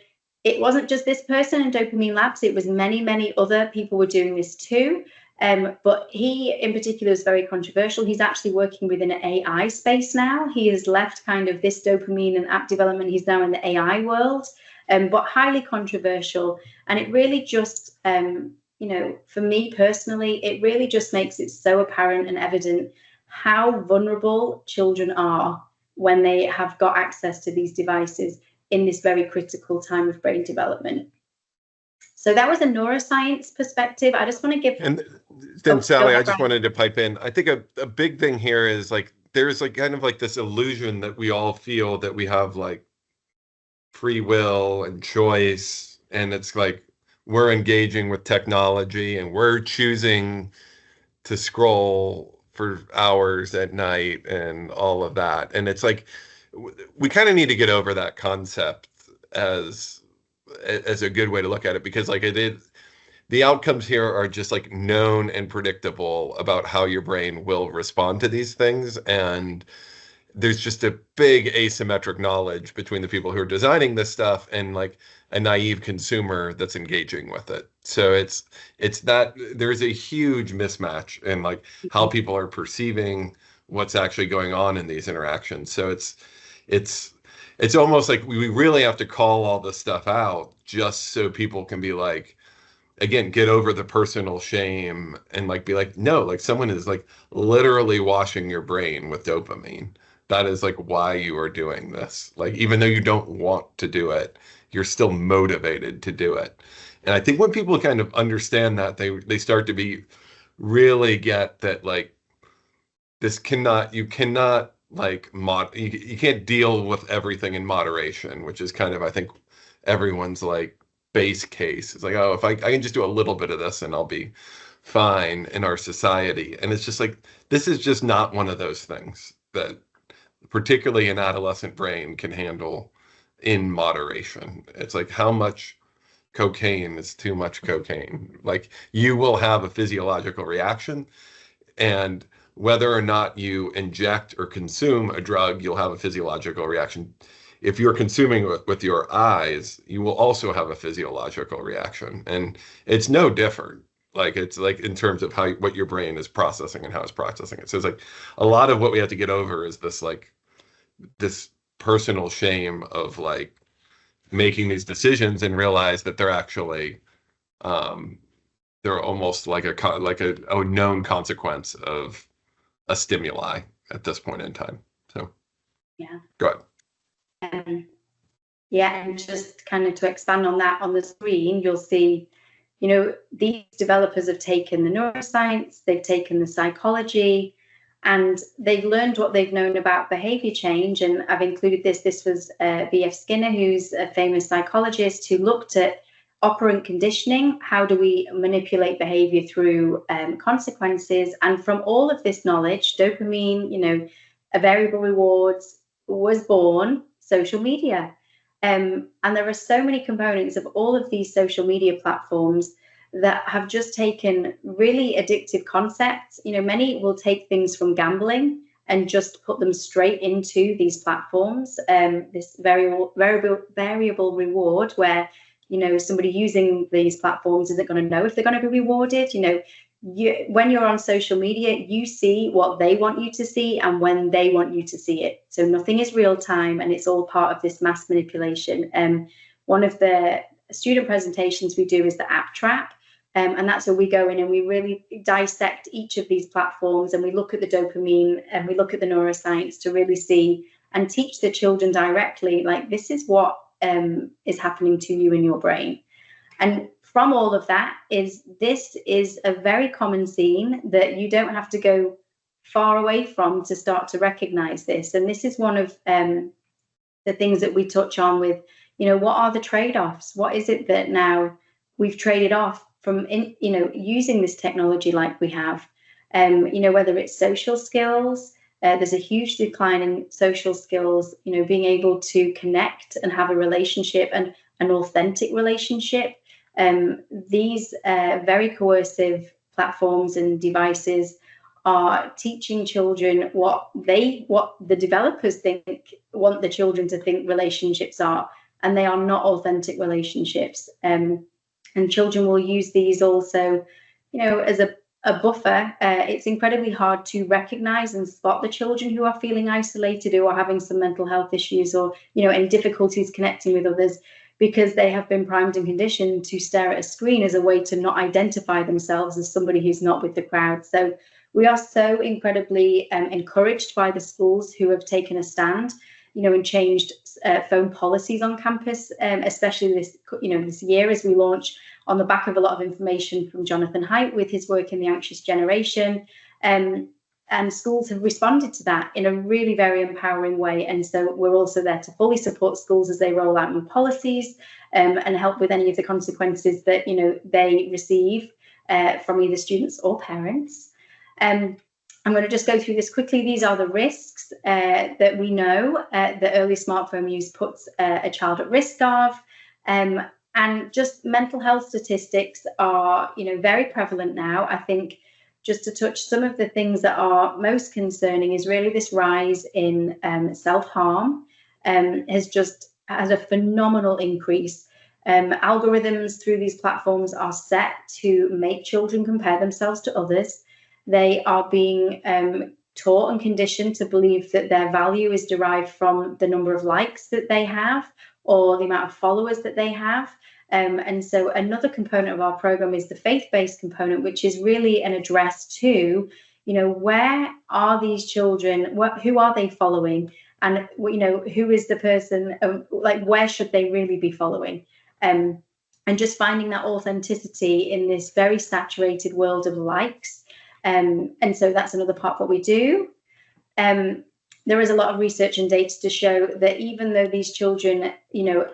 it wasn't just this person in Dopamine Labs, it was many, many other people were doing this too. But he in particular is very controversial. He's actually working within an AI space now. He has left kind of this dopamine and app development. He's now in the AI world, but highly controversial. And it really just, for me personally, it really just makes it so apparent and evident how vulnerable children are when they have got access to these devices in this very critical time of brain development. So that was a neuroscience perspective. I just want to give. And then Sally, I just wanted to pipe in. I think a big thing here is like, there's like kind of like this illusion that we all feel that we have like free will and choice. And it's like, we're engaging with technology and we're choosing to scroll for hours at night and all of that. And it's like, we kind of need to get over that concept as a good way to look at it, because like the outcomes here are just like known and predictable about how your brain will respond to these things. And there's just a big asymmetric knowledge between the people who are designing this stuff and like a naive consumer that's engaging with it. So it's that there's a huge mismatch in like how people are perceiving what's actually going on in these interactions. So it's almost like we really have to call all this stuff out just so people can be like, again, get over the personal shame and like be like, no, like someone is like literally washing your brain with dopamine. That is like why you are doing this. Like, even though you don't want to do it, you're still motivated to do it. And I think when people kind of understand that, they start to really get that like you cannot like you can't deal with everything in moderation, which is kind of, I think, everyone's like base case. It's like, oh, if I can just do a little bit of this and I'll be fine in our society. And it's just like, this is just not one of those things that particularly an adolescent brain can handle in moderation. It's like, how much cocaine is too much cocaine? Like, you will have a physiological reaction, and whether or not you inject or consume a drug, you'll have a physiological reaction. If you're consuming with your eyes, you will also have a physiological reaction. And it's no different. Like it's like in terms of how what your brain is processing and how it's processing it. So it's like a lot of what we have to get over is this like this personal shame of like making these decisions and realize that they're actually they're almost like a known consequence of a stimuli at this point in time. So Yeah. go ahead. Yeah, and just kind of to expand on that, on the screen, you'll see, these developers have taken the neuroscience, they've taken the psychology, and they've learned what they've known about behavior change. And I've included this. This was B.F. Skinner, who's a famous psychologist who looked at operant conditioning. How do we manipulate behavior through consequences? And from all of this knowledge, dopamine, a variable rewards, was born social media. And there are so many components of all of these social media platforms that have just taken really addictive concepts. Many will take things from gambling and just put them straight into these platforms. This variable reward where, somebody using these platforms isn't going to know if they're going to be rewarded. When you're on social media, you see what they want you to see and when they want you to see it. So nothing is real time, and it's all part of this mass manipulation. One of the student presentations we do is the app trap. And that's where we go in and we really dissect each of these platforms, and we look at the dopamine and we look at the neuroscience to really see and teach the children directly, like, this is what is happening to you in your brain. And from all of that this is a very common scene that you don't have to go far away from to start to recognize this. And this is one of the things that we touch on with, what are the trade-offs? What is it that now we've traded off from using this technology like we have? Whether it's social skills, there's a huge decline in social skills, being able to connect and have a relationship, and an authentic relationship. These very coercive platforms and devices are teaching children what the developers want the children to think relationships are, and they are not authentic relationships. And children will use these also, as a buffer. It's incredibly hard to recognize and spot the children who are feeling isolated, who are having some mental health issues, or any difficulties connecting with others, because they have been primed and conditioned to stare at a screen as a way to not identify themselves as somebody who's not with the crowd. So we are so incredibly encouraged by the schools who have taken a stand, and changed phone policies on campus, especially this year, as we launch on the back of a lot of information from Jonathan Haidt with his work in the anxious generation. And schools have responded to that in a really very empowering way. And so we're also there to fully support schools as they roll out new policies, and help with any of the consequences that they receive from either students or parents. I'm going to just go through this quickly. These are the risks that we know that early smartphone use puts a child at risk of. And just mental health statistics are very prevalent now. I think, just to touch some of the things that are most concerning, is really this rise in self-harm. Has a phenomenal increase. Algorithms through these platforms are set to make children compare themselves to others. They are being taught and conditioned to believe that their value is derived from the number of likes that they have, or the amount of followers that they have. And so another component of our program is the faith-based component, which is really an address to, where are these children, who are they following, and, who is the person, where should they really be following? And just finding that authenticity in this very saturated world of likes. And so that's another part of what we do. There is a lot of research and data to show that even though these children,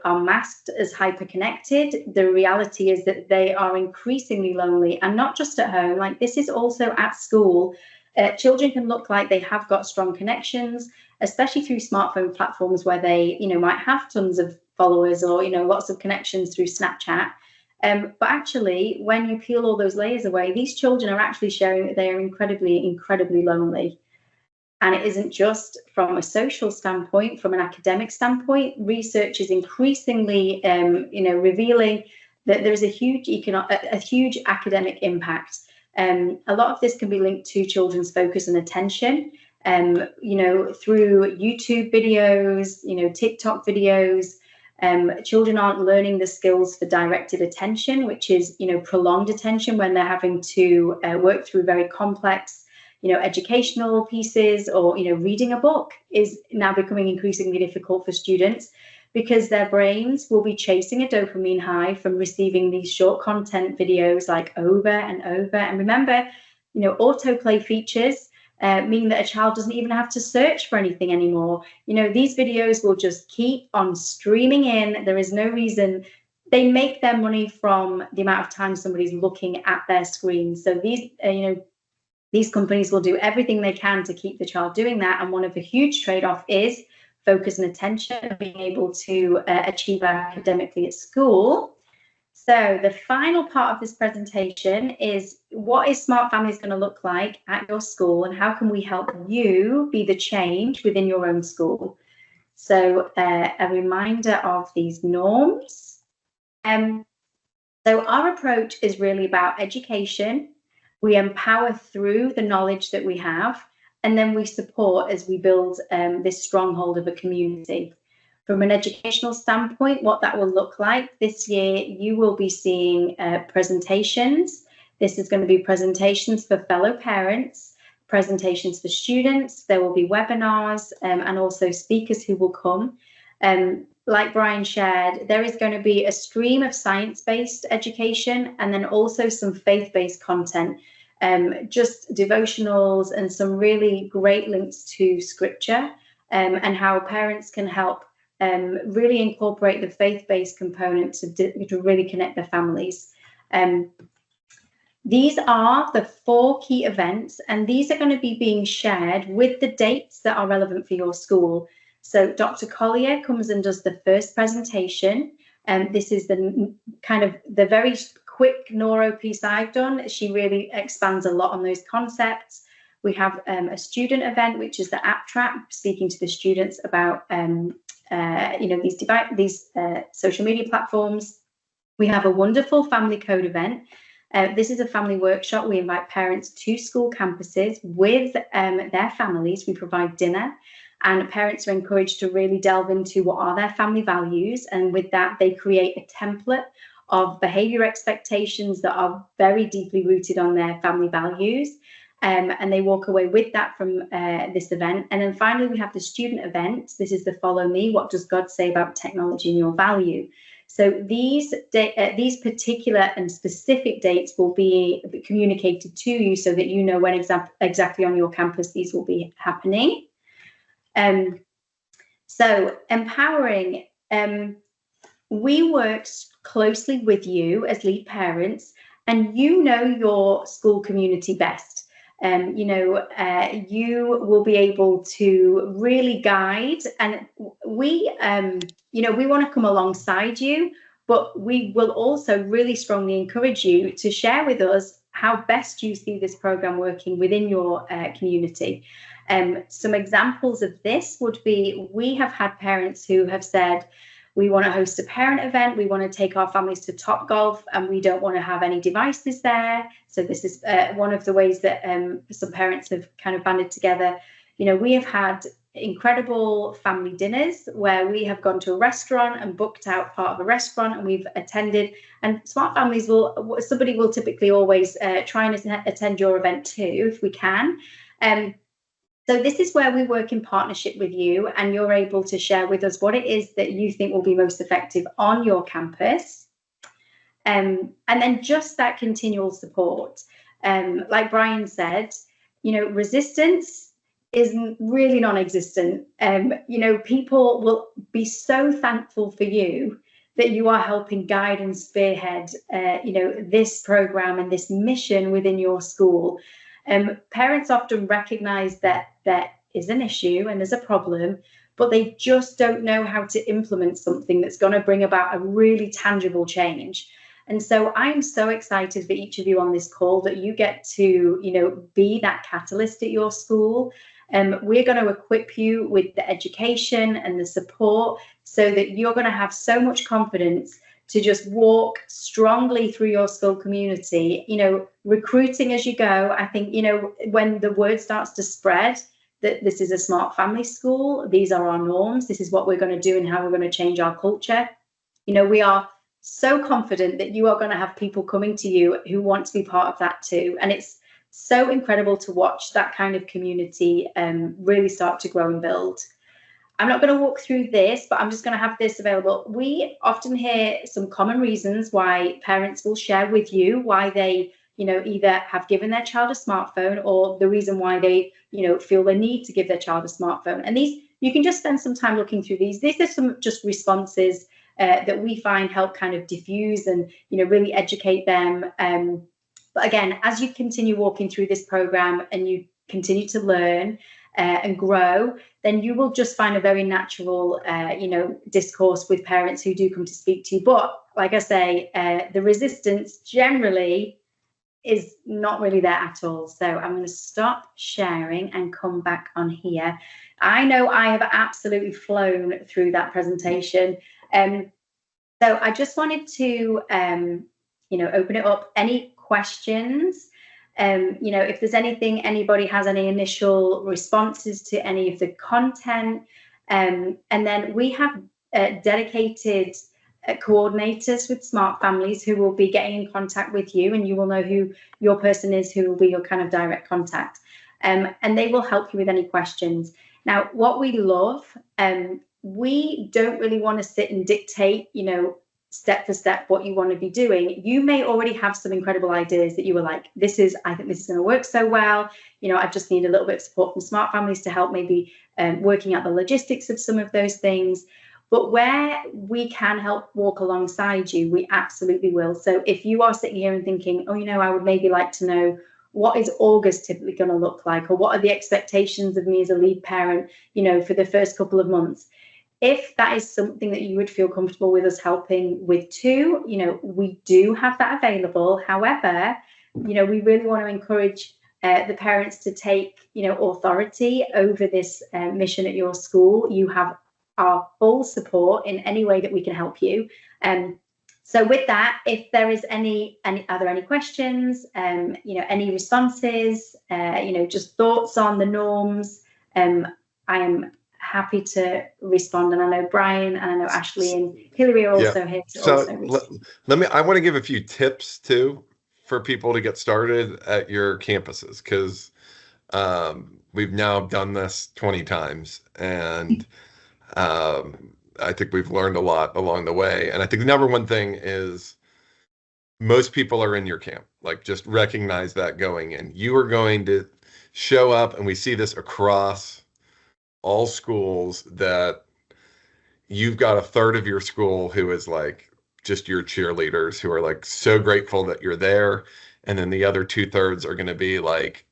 are masked as hyperconnected, the reality is that they are increasingly lonely, and not just at home. Like, this is also at school. Children can look like they have got strong connections, especially through smartphone platforms where they, might have tons of followers, or, lots of connections through Snapchat. But actually, when you peel all those layers away, these children are actually sharing that they are incredibly, incredibly lonely. And it isn't just from a social standpoint, from an academic standpoint. Research is increasingly, revealing there is a huge academic impact. A lot of this can be linked to children's focus and attention, through YouTube videos, TikTok videos. Children aren't learning the skills for directed attention, which is, prolonged attention when they're having to work through very complex, educational pieces, or, reading a book is now becoming increasingly difficult for students because their brains will be chasing a dopamine high from receiving these short content videos like over and over. And remember, autoplay features mean that a child doesn't even have to search for anything anymore. These videos will just keep on streaming in. There is no reason. They make their money from the amount of time somebody's looking at their screen. So these companies will do everything they can to keep the child doing that. And one of the huge trade-off is focus and attention, being able to achieve academically at school. So the final part of this presentation is, what is Smart Families going to look like at your school, and how can we help you be the change within your own school? So a reminder of these norms. So our approach is really about education. We empower through the knowledge that we have, and then we support as we build this stronghold of a community. From an educational standpoint, what that will look like this year, you will be seeing presentations. This is going to be presentations for fellow parents, presentations for students. There will be webinars and also speakers who will come. Like Brian shared, there is going to be a stream of science-based education and then also some faith-based content, just devotionals and some really great links to scripture and how parents can help really incorporate the faith-based component to really connect their families. These are the 4 key events, and these are going to be being shared with the dates that are relevant for your school. So Dr. Collier comes and does the first presentation, and this is the kind of the very quick neuro piece I've done. She really expands a lot on those concepts. We have a student event, which is the app trap, speaking to the students about these social media platforms. We have a wonderful family code event. This is a family workshop. We invite parents to school campuses with their families. We provide dinner, and parents are encouraged to really delve into what are their family values. And with that, they create a template of behavior expectations that are very deeply rooted on their family values. And they walk away with that from this event. And then finally, we have the student event. This is the Follow Me. What does God say about technology and your value? So these particular and specific dates will be communicated to you so that you know when exactly on your campus these will be happening. So empowering, we work closely with you as lead parents, and you know your school community best. You will be able to really guide, and we want to come alongside you, but we will also really strongly encourage you to share with us how best you see this program working within your community. Some examples of this would be, we have had parents who have said, we want to host a parent event. We want to take our families to Topgolf, and we don't want to have any devices there. So this is one of the ways that some parents have kind of banded together. We have had incredible family dinners where we have gone to a restaurant and booked out part of a restaurant, and we've attended. And Smart Families somebody will typically always try and attend your event too, if we can. So this is where we work in partnership with you, and you're able to share with us what it is that you think will be most effective on your campus. And then just that continual support. Like Brian said, resistance is really non-existent. People will be so thankful for you that you are helping guide and spearhead, this program and this mission within your school. Parents often recognize that there is an issue and there's a problem, but they just don't know how to implement something that's going to bring about a really tangible change. And so I'm so excited for each of you on this call that you get to, be that catalyst at your school. We're going to equip you with the education and the support so that you're going to have so much confidence to just walk strongly through your school community, recruiting as you go. I think, when the word starts to spread that this is a smart family school, these are our norms, this is what we're going to do and how we're going to change our culture. We are so confident that you are going to have people coming to you who want to be part of that too. And it's so incredible to watch that kind of community really start to grow and build. I'm not going to walk through this, but I'm just going to have this available. We often hear some common reasons why parents will share with you why they, either have given their child a smartphone, or the reason why they, feel the need to give their child a smartphone. And these, you can just spend some time looking through these. These are some just responses that we find help kind of diffuse and, really educate them. But again, as you continue walking through this program and you continue to learn and grow, then you will just find a very natural, discourse with parents who do come to speak to you. But like I say, the resistance generally is not really there at all. So I'm going to stop sharing and come back on here. I know I have absolutely flown through that presentation. So I just wanted to, open it up. Any questions? If there's anything, anybody has any initial responses to any of the content, and then we have dedicated coordinators with Smart Families who will be getting in contact with you, and you will know who your person is who will be your kind of direct contact, and they will help you with any questions. Now, what we love, we don't really want to sit and dictate, step for step what you want to be doing. You may already have some incredible ideas that you were like, I think this is going to work so well. I just need a little bit of support from Smart Families to help maybe working out the logistics of some of those things. But where we can help walk alongside you, we absolutely will. So if you are sitting here and thinking, I would maybe like to know, what is August typically going to look like? Or what are the expectations of me as a lead parent, for the first couple of months? If that is something that you would feel comfortable with us helping with too, we do have that available. However, we really want to encourage the parents to take, authority over this mission at your school. You have our full support in any way that we can help you. So with that, if there is are there any questions, any responses, just thoughts on the norms, I am happy to respond. And I know Brian and I know Ashley and Hillary are also here to also respond. I want to give a few tips too for people to get started at your campuses, because we've now done this 20 times and I think we've learned a lot along the way. And I think the number one thing is most people are in your camp. Like, just recognize that going in. You are going to show up, and we see this across all schools, that you've got a third of your school who is like just your cheerleaders, who are like so grateful that you're there. And then the other 2/3 are going to be like,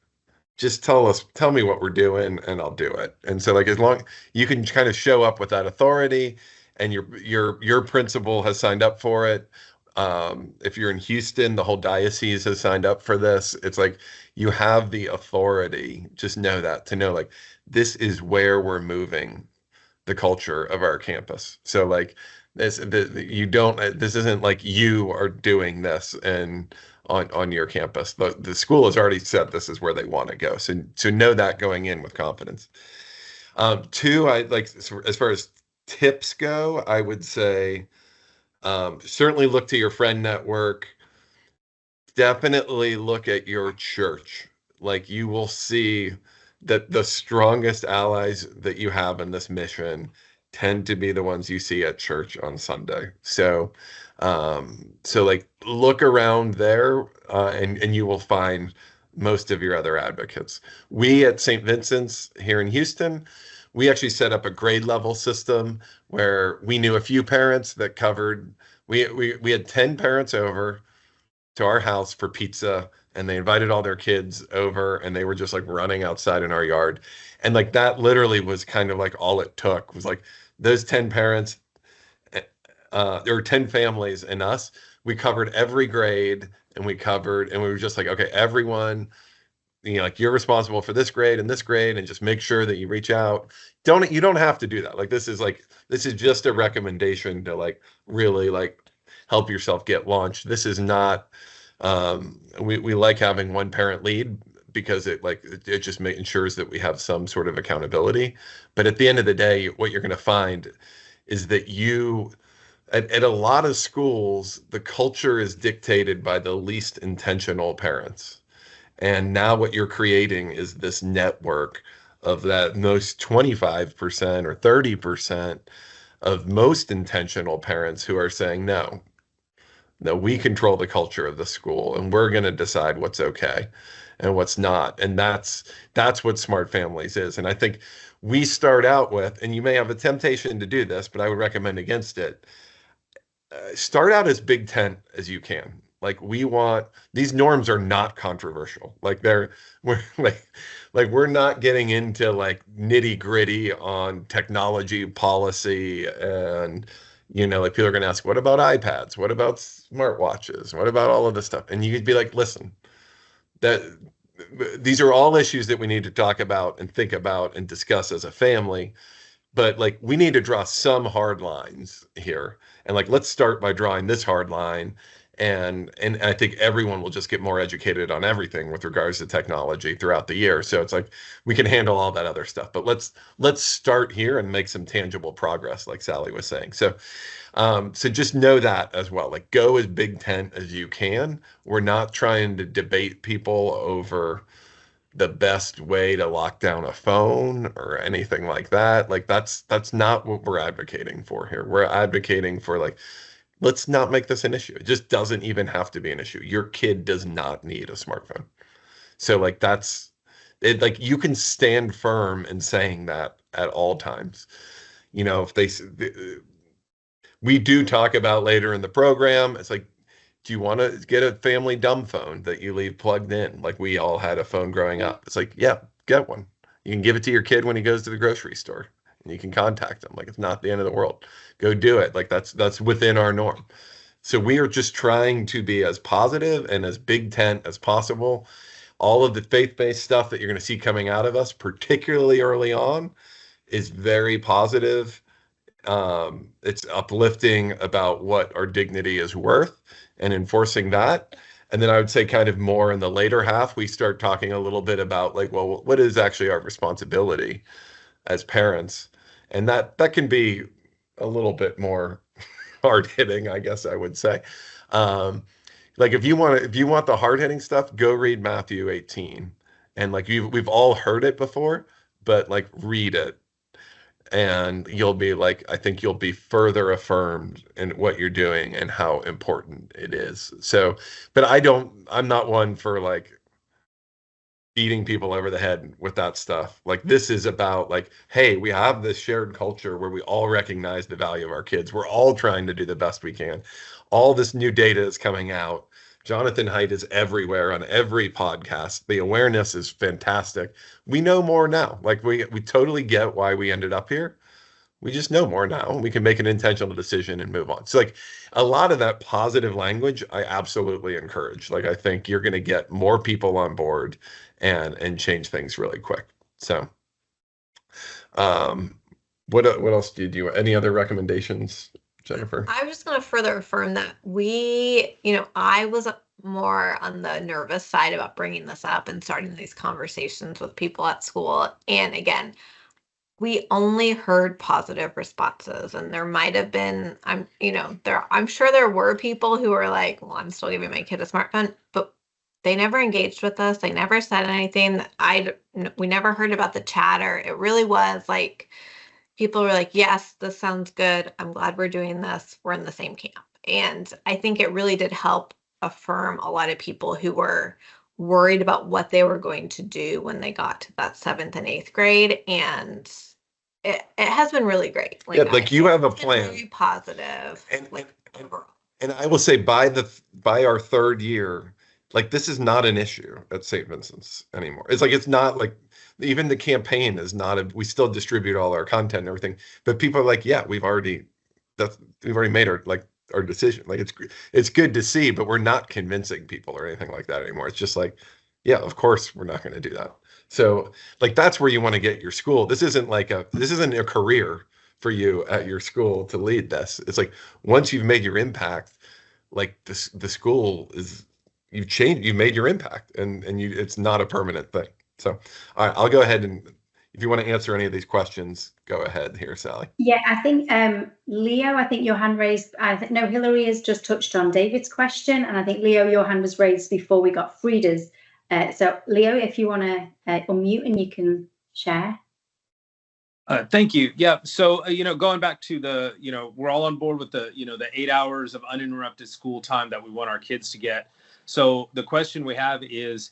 just tell me what we're doing and I'll do it. And so, like, as long you can kind of show up with that authority, and your principal has signed up for it. If you're in Houston, the whole diocese has signed up for this. It's like, you have the authority. Just know that, to know, like, this is where we're moving the culture of our campus. So like, this isn't like you are doing this and on your campus. The school has already said this is where they want to go. So know that going in with confidence. Two, I like, as far as tips go, I would say, certainly look to your friend network. Definitely look at your church. Like, you will see that the strongest allies that you have in this mission tend to be the ones you see at church on Sunday. So like, look around there, and you will find most of your other advocates. We at St. Vincent's here in Houston, we actually set up a grade level system where we knew a few parents that covered, we had 10 parents over to our house for pizza, and they invited all their kids over, and they were just like running outside in our yard. And like, that literally was kind of like all it took, was like those 10 parents, or 10 families and us. We covered every grade, and we were just like, okay, everyone, like, you're responsible for this grade and this grade, and just make sure that you reach out. You don't have to do that. Like, this is just a recommendation to, like, really, like, help yourself get launched. This is not, we like having one parent lead because it just ensures that we have some sort of accountability. But at the end of the day, what you're going to find is that at a lot of schools, the culture is dictated by the least intentional parents. And now what you're creating is this network of that most 25% or 30% of most intentional parents who are saying, no, no, we control the culture of the school and we're going to decide what's okay and what's not. And that's what Smart Families is. And I think we start out with, and you may have a temptation to do this, but I would recommend against it. Start out as big tent as you can. Like these norms are not controversial. We're we're not getting into like nitty gritty on technology policy and like people are going to ask, what about iPads? What about smartwatches? What about all of this stuff? And you could be like, listen, that these are all issues that we need to talk about and think about and discuss as a family. But like we need to draw some hard lines here. And like let's start by drawing this hard line. And I think everyone will just get more educated on everything with regards to technology throughout the year. So it's like we can handle all that other stuff. But let's start here and make some tangible progress, like Sally was saying. So just know that as well. Like go as big tent as you can. We're not trying to debate people over the best way to lock down a phone or anything like that. Like that's not what we're advocating for here. We're advocating for like, let's not make this an issue. It just doesn't even have to be an issue. Your kid does not need a smartphone. So like that's it, like you can stand firm in saying that at all times. If we do talk about later in the program, it's like, do you want to get a family dumb phone that you leave plugged in? Like we all had a phone growing up. It's like, yeah, get one. You can give it to your kid when he goes to the grocery store and you can contact him. Like it's not the end of the world. Go do it. Like that's within our norm. So we are just trying to be as positive and as big tent as possible. All of the faith-based stuff that you're going to see coming out of us, particularly early on, is very positive. It's uplifting about what our dignity is worth and enforcing that. And then I would say kind of more in the later half, we start talking a little bit about like, well, what is actually our responsibility as parents? And that can be a little bit more hard hitting, I guess I would say. Like if you want the hard hitting stuff, go read Matthew 18. And like we've all heard it before, but like read it. And you'll be like, I think you'll be further affirmed in what you're doing and how important it is. So, but I'm not one for like beating people over the head with that stuff. Like this is about like, hey, we have this shared culture where we all recognize the value of our kids. We're all trying to do the best we can. All this new data is coming out. Jonathan Haidt is everywhere on every podcast. The awareness is fantastic. We know more now. Like we totally get why we ended up here. We just know more now. We can make an intentional decision and move on. So like a lot of that positive language, I absolutely encourage. Like I think you're going to get more people on board and change things really quick. So what else did you any other recommendations, Jennifer? I was just going to further affirm that I was more on the nervous side about bringing this up and starting these conversations with people at school. And again, we only heard positive responses, and there might have been, I'm sure there were people who were like, well, I'm still giving my kid a smartphone, but they never engaged with us. They never said anything. We never heard about the chatter. It really was like, people were like, yes, this sounds good. I'm glad we're doing this. We're in the same camp. And I think it really did help affirm a lot of people who were worried about what they were going to do when they got to that 7th and 8th grade. And it has been really great. Like you have a plan. Very positive. And I will say by our 3rd year, like this is not an issue at St. Vincent's anymore. It's like, it's not like, even the campaign is not we still distribute all our content and everything, but people are like, yeah, we've already made our decision. Like it's good to see, but we're not convincing people or anything like that anymore. It's just like, yeah, of course we're not going to do that. So like, that's where you want to get your school. This isn't a career for you at your school to lead this. It's like, once you've made your impact, like the school is, you've made your impact, and it's not a permanent thing. So, all right, I'll go ahead, and if you want to answer any of these questions, go ahead here, Sally. Yeah, I think Leo, I think your hand raised. I think no, Hillary has just touched on David's question, and I think Leo, your hand was raised before we got Frida's. So Leo, if you want to unmute and you can share. Thank you. Yeah. So, going back to the, we're all on board with the, the 8 hours of uninterrupted school time that we want our kids to get. So the question we have is,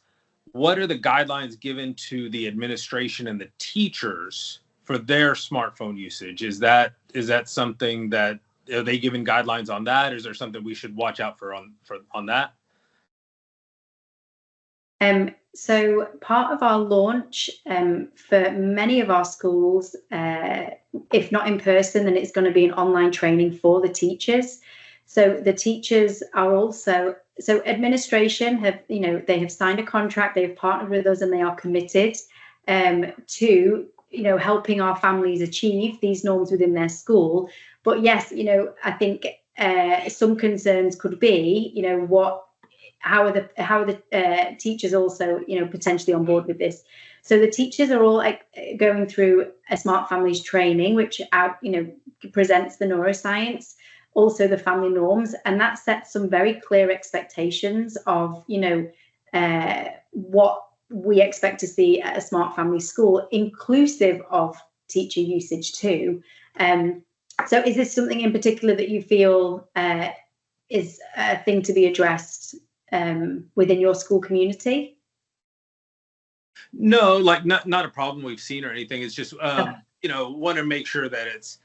what are the guidelines given to the administration and the teachers for their smartphone usage? Is that something that, are they giving guidelines on that? Or is there something we should watch out for on that? So part of our launch for many of our schools, if not in person, then it's going to be an online training for the teachers. So the teachers are also, so administration have, they have signed a contract, they have partnered with us, and they are committed to, helping our families achieve these norms within their school. But yes, I think some concerns could be, how are the teachers also, potentially on board with this? So the teachers are all going through a Smart Families training, which presents the neuroscience, also the family norms, and that sets some very clear expectations of, what we expect to see at a Smart Family school, inclusive of teacher usage too. So is this something in particular that you feel is a thing to be addressed within your school community? No, not a problem we've seen or anything. It's just, want to make sure that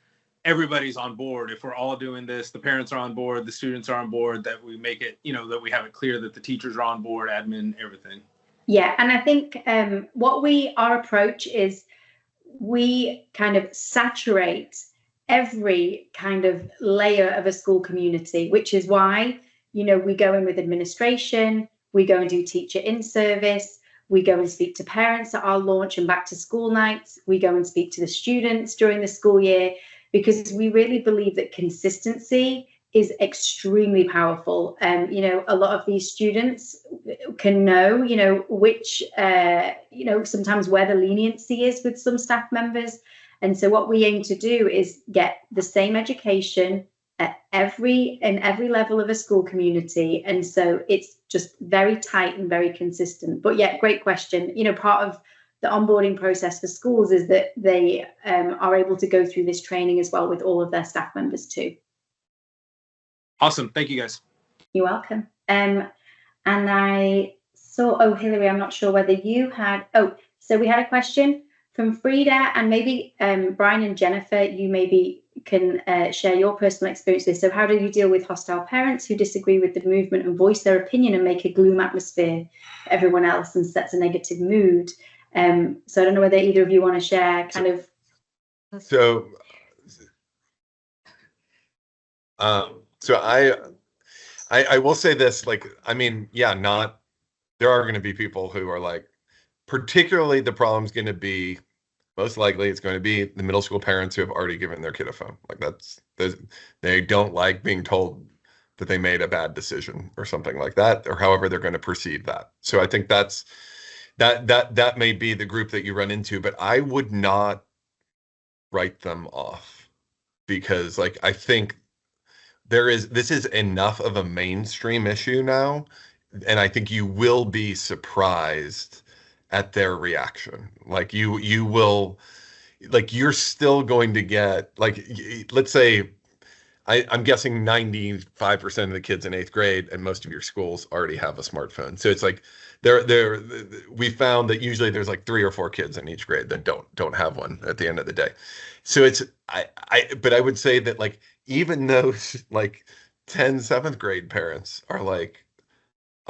everybody's on board. If we're all doing this, the parents are on board, the students are on board, that we make it, that we have it clear that the teachers are on board, admin, everything. Yeah, and I think our approach is, we kind of saturate every kind of layer of a school community, which is why, we go in with administration, we go and do teacher in service, we go and speak to parents at our launch and back to school nights, we go and speak to the students during the school year, because we really believe that consistency is extremely powerful. A lot of these students can know, which, sometimes where the leniency is with some staff members. And so what we aim to do is get the same education at every level of a school community. And so it's just very tight and very consistent. But yeah, great question. Part of the onboarding process for schools is that they are able to go through this training as well with all of their staff members too. Awesome. Thank you, guys. You're welcome. And I saw, Hillary, I'm not sure whether you had, so we had a question from Frida, and maybe Brian and Jennifer, you maybe can share your personal experiences. So how do you deal with hostile parents who disagree with the movement and voice their opinion and make a gloom atmosphere for everyone else and sets a negative mood? So I don't know whether either of you want to share kind of. So I will say this, there are going to be people who are particularly the problem's going to be, most likely it's going to be the middle school parents who have already given their kid a phone. They don't like being told that they made a bad decision or something like that, or however they're going to perceive that. So I think that may be the group that you run into, but I would not write them off, because I think this is enough of a mainstream issue now, and I think you will be surprised at their reaction. You will, you're still going to get, let's say, I'm guessing 95% of the kids in 8th grade and most of your schools already have a smartphone. So it's we found that usually there's 3 or 4 kids in each grade that don't have one at the end of the day. So but I would say that even those 10 7th grade parents are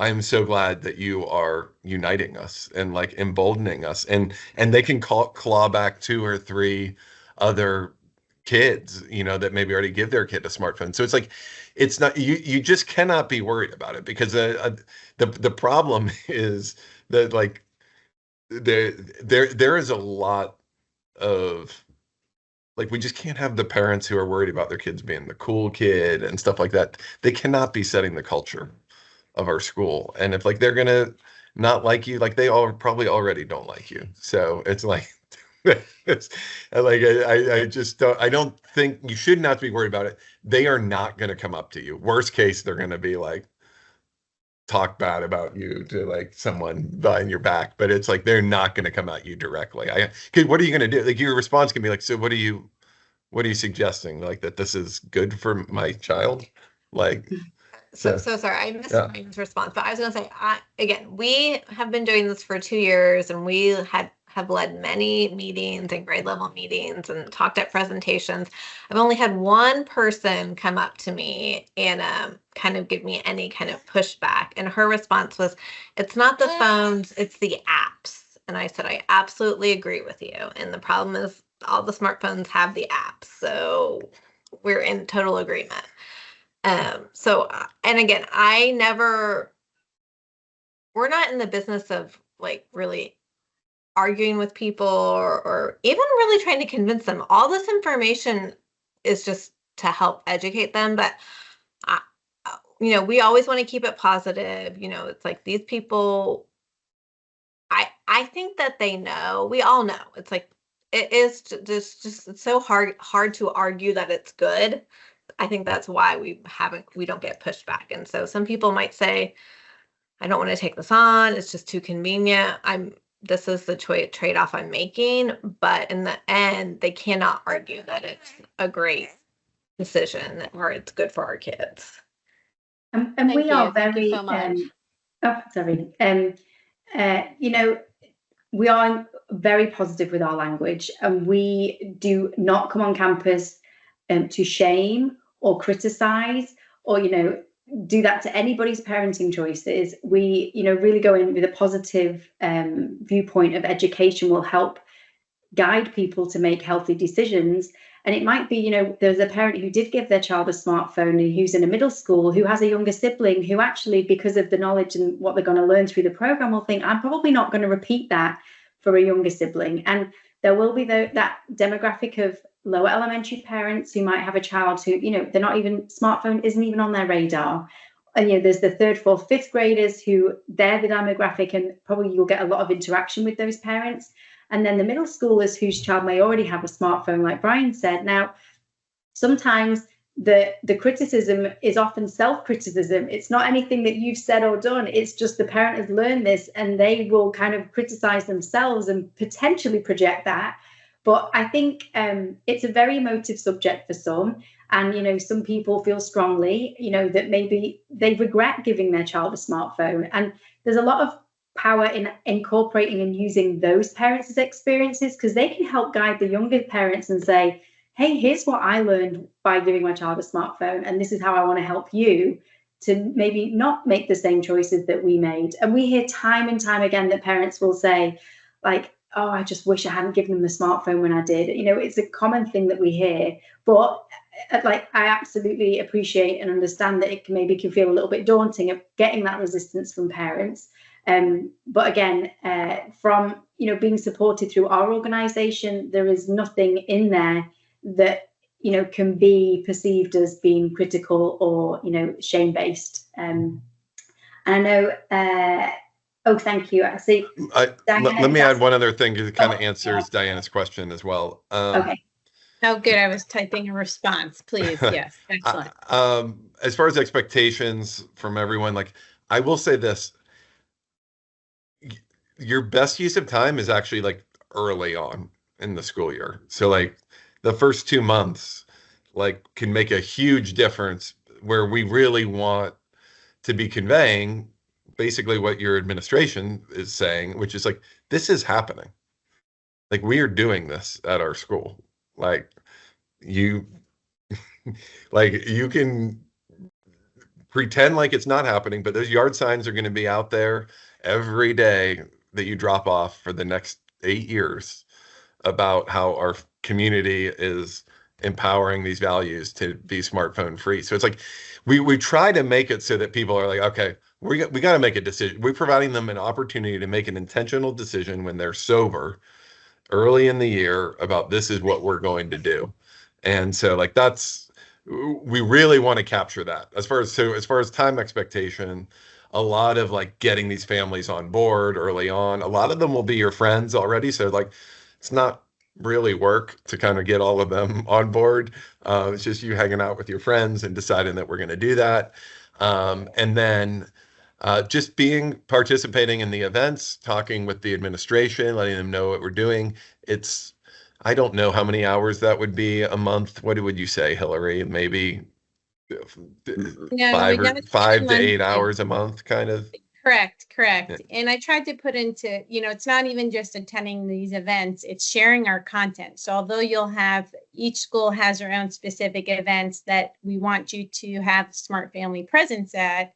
I'm so glad that you are uniting us and emboldening us, and they can claw back 2 or 3 other kids, that maybe already give their kid a smartphone. So it's not, you just cannot be worried about it, because the problem is that there is a lot of Like, we just can't have the parents who are worried about their kids being the cool kid and stuff like that. They cannot be setting the culture of our school. And if like they're gonna not like you, like they all probably already don't like you. So it's like it's like I just don't think you should not be worried about it. They are not gonna come up to you. Worst case, they're gonna be like talk bad about you to like someone behind your back, but it's like they're not gonna come at you directly. Cause what are you gonna do? Like your response can be like, so what are you suggesting? Like that this is good for my child? Like So sorry, I missed yeah. Ryan's response, but I was going to say, again, we have been doing this for 2 years, and we have led many meetings and grade level meetings and talked at presentations. I've only had one person come up to me and kind of give me any kind of pushback, and her response was, "It's not the phones, it's the apps." And I said, I absolutely agree with you. And the problem is all the smartphones have the apps, so we're in total agreement. And again, we're not in the business of like really arguing with people or even really trying to convince them. All this information is just to help educate them. But, we always want to keep it positive. It's like these people, I think that they know, we all know. It's like, it is just it's so hard to argue that it's good. I think that's why we don't get pushed back. And so some people might say, I don't want to take this on. It's just too convenient. This is the trade-off I'm making. But in the end, they cannot argue that it's a great decision or it's good for our kids. And we are Thank very, you so much. sorry. We are very positive with our language, and we do not come on campus to shame or criticize or do that to anybody's parenting choices. We really go in with a positive viewpoint of education will help guide people to make healthy decisions. And it might be, there's a parent who did give their child a smartphone who's in a middle school, who has a younger sibling who actually, because of the knowledge and what they're going to learn through the program, will think, I'm probably not going to repeat that for a younger sibling. And there will be that demographic of lower elementary parents who might have a child who, they're not even, smartphone isn't even on their radar. And, there's the 3rd, 4th, 5th graders who they're the demographic, and probably you'll get a lot of interaction with those parents. And then the middle schoolers whose child may already have a smartphone, like Brian said. Now, sometimes the criticism is often self-criticism. It's not anything that you've said or done. It's just the parent has learned this, and they will kind of criticize themselves and potentially project that. But I think it's a very emotive subject for some. And, some people feel strongly, that maybe they regret giving their child a smartphone. And there's a lot of power in incorporating and using those parents' experiences, because they can help guide the younger parents and say, hey, here's what I learned by giving my child a smartphone, and this is how I want to help you to maybe not make the same choices that we made. And we hear time and time again that parents will say, like, oh, I just wish I hadn't given them the smartphone when I did. It's a common thing that we hear. But like, I absolutely appreciate and understand that it maybe can feel a little bit daunting of getting that resistance from parents. But again, from being supported through our organization, there is nothing in there that can be perceived as being critical or shame-based. And I know. Oh, thank you. I see. Let me add one other thing, because it kind of answers Diana's question as well. Okay. Oh, good. I was typing a response. Please. Yes. Excellent. As far as expectations from everyone, like, I will say this. Your best use of time is actually like early on in the school year. So like the first 2 months like can make a huge difference, where we really want to be conveying basically what your administration is saying, which is like, this is happening. Like, we are doing this at our school. Like, you can pretend like it's not happening, but those yard signs are going to be out there every day that you drop off for the next 8 years about how our community is empowering these values to be smartphone free. So it's like we try to make it so that people are like, okay, we got to make a decision. We're providing them an opportunity to make an intentional decision when they're sober early in the year about this is what we're going to do. And so like we really want to capture that. As far as time expectation, a lot of like getting these families on board early on. A lot of them will be your friends already. So like it's not really work to kind of get all of them on board. It's just you hanging out with your friends and deciding that we're going to do that. And then just participating in the events, talking with the administration, letting them know what we're doing. I don't know how many hours that would be a month. What would you say, Hillary? Maybe No, we never set a 5 to 8 hours a month, kind of. Correct, correct. Yeah. And I tried to put into, it's not even just attending these events, it's sharing our content. So although each school has their own specific events that we want you to have Smart Family presence at,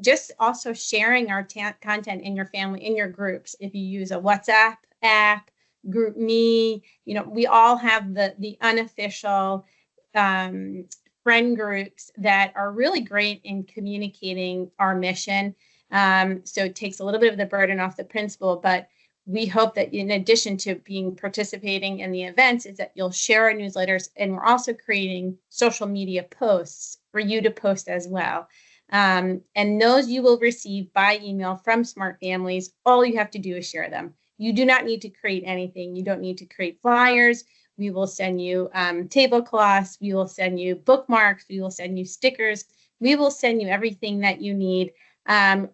just also sharing our content in your family, in your groups. If you use a WhatsApp app, GroupMe, we all have the unofficial friend groups that are really great in communicating our mission. So it takes a little bit of the burden off the principal, but we hope that in addition to participating in the events is that you'll share our newsletters, and we're also creating social media posts for you to post as well. And those you will receive by email from Smart Families. All you have to do is share them. You do not need to create anything. You don't need to create flyers. We will send you tablecloths. We will send you bookmarks. We will send you stickers. We will send you everything that you need.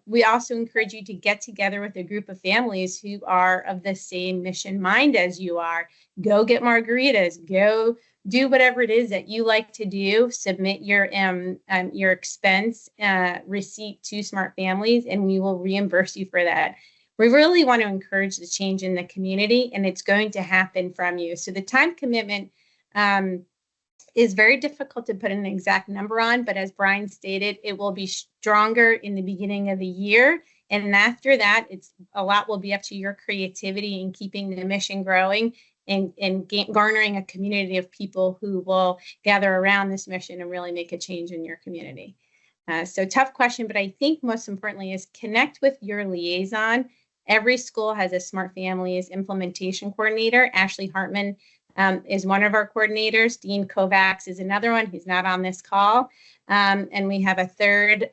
We also encourage you to get together with a group of families who are of the same mission mind as you are. Go get margaritas. Go do whatever it is that you like to do. Submit your expense receipt to Smart Families, and we will reimburse you for that. We really want to encourage the change in the community, and it's going to happen from you. So the time commitment is very difficult to put an exact number on, but as Brian stated, it will be stronger in the beginning of the year. And after that, a lot will be up to your creativity in keeping the mission growing and garnering a community of people who will gather around this mission and really make a change in your community. So tough question, but I think most importantly is connect with your liaison. Every school has a Smart Families implementation coordinator. Ashley Hartman is one of our coordinators. Dean Kovacs is another one. He's not on this call. And we have a third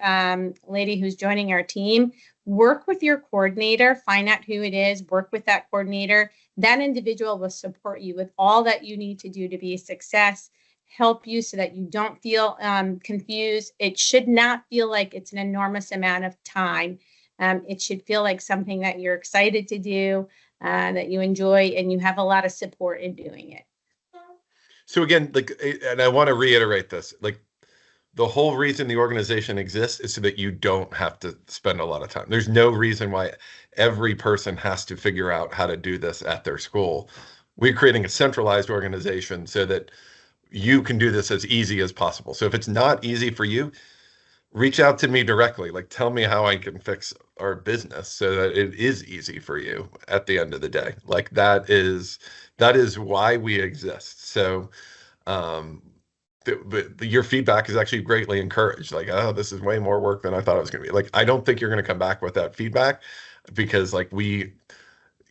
lady who's joining our team. Work with your coordinator, find out who it is, work with that coordinator. That individual will support you with all that you need to do to be a success, help you so that you don't feel confused. It should not feel like it's an enormous amount of time. It should feel like something that you're excited to do, that you enjoy, and you have a lot of support in doing it. So again, and I want to reiterate this, the whole reason the organization exists is so that you don't have to spend a lot of time. There's no reason why every person has to figure out how to do this at their school. We're creating a centralized organization so that you can do this as easy as possible. So if it's not easy for you, reach out to me directly. Tell me how I can fix our business so that it is easy for you at the end of the day. That is why we exist. So, your feedback is actually greatly encouraged. Oh, this is way more work than I thought it was going to be. I don't think you're going to come back with that feedback because we,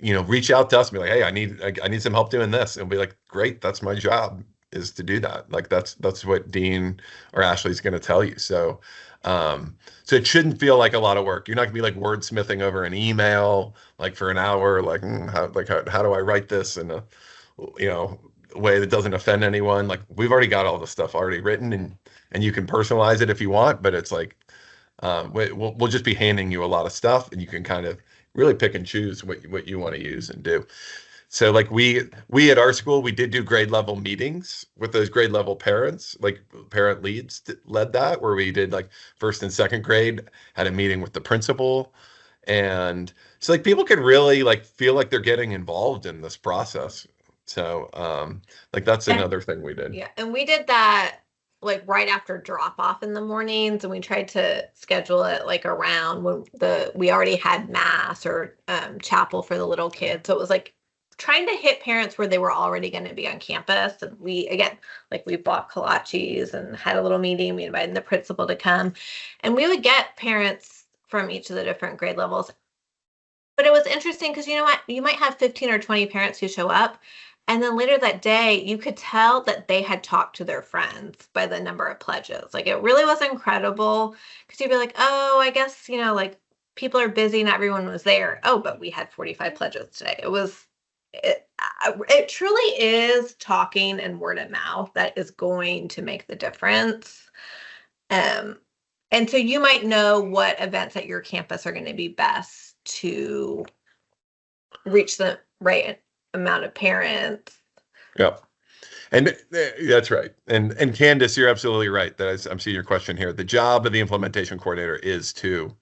reach out to us and be like, hey, I need some help doing this. And we'll be like, great, that's my job is to do that. That's what Dean or Ashley's going to tell you. So it shouldn't feel like a lot of work. You're not gonna be wordsmithing over an email for an hour. How do I write this in a way that doesn't offend anyone? We've already got all the stuff already written, and you can personalize it if you want. But it's we'll just be handing you a lot of stuff, and you can kind of really pick and choose what you want to use and do. So we at our school, we did do grade level meetings with those grade level parents, parent leads led that, where we did first and second grade, had a meeting with the principal. And so people could really feel like they're getting involved in this process. So that's another thing we did. Yeah. And we did that right after drop off in the mornings, and we tried to schedule it around when we already had mass or chapel for the little kids. So it was trying to hit parents where they were already going to be on campus. And we bought kolaches and had a little meeting. We invited the principal to come, and we would get parents from each of the different grade levels But it was interesting because you know what? You might have 15 or 20 parents who show up. And then later that day, you could tell that they had talked to their friends by the number of pledges. Like it really was incredible because you'd be like, oh, I guess, like people are busy and everyone was there. Oh, but we had 45 pledges today. It truly is talking and word of mouth that is going to make the difference. And so you might know what events at your campus are going to be best to reach the right amount of parents. Yep. And that's right. And Candace, you're absolutely right. I'm seeing your question here. The job of the implementation coordinator is to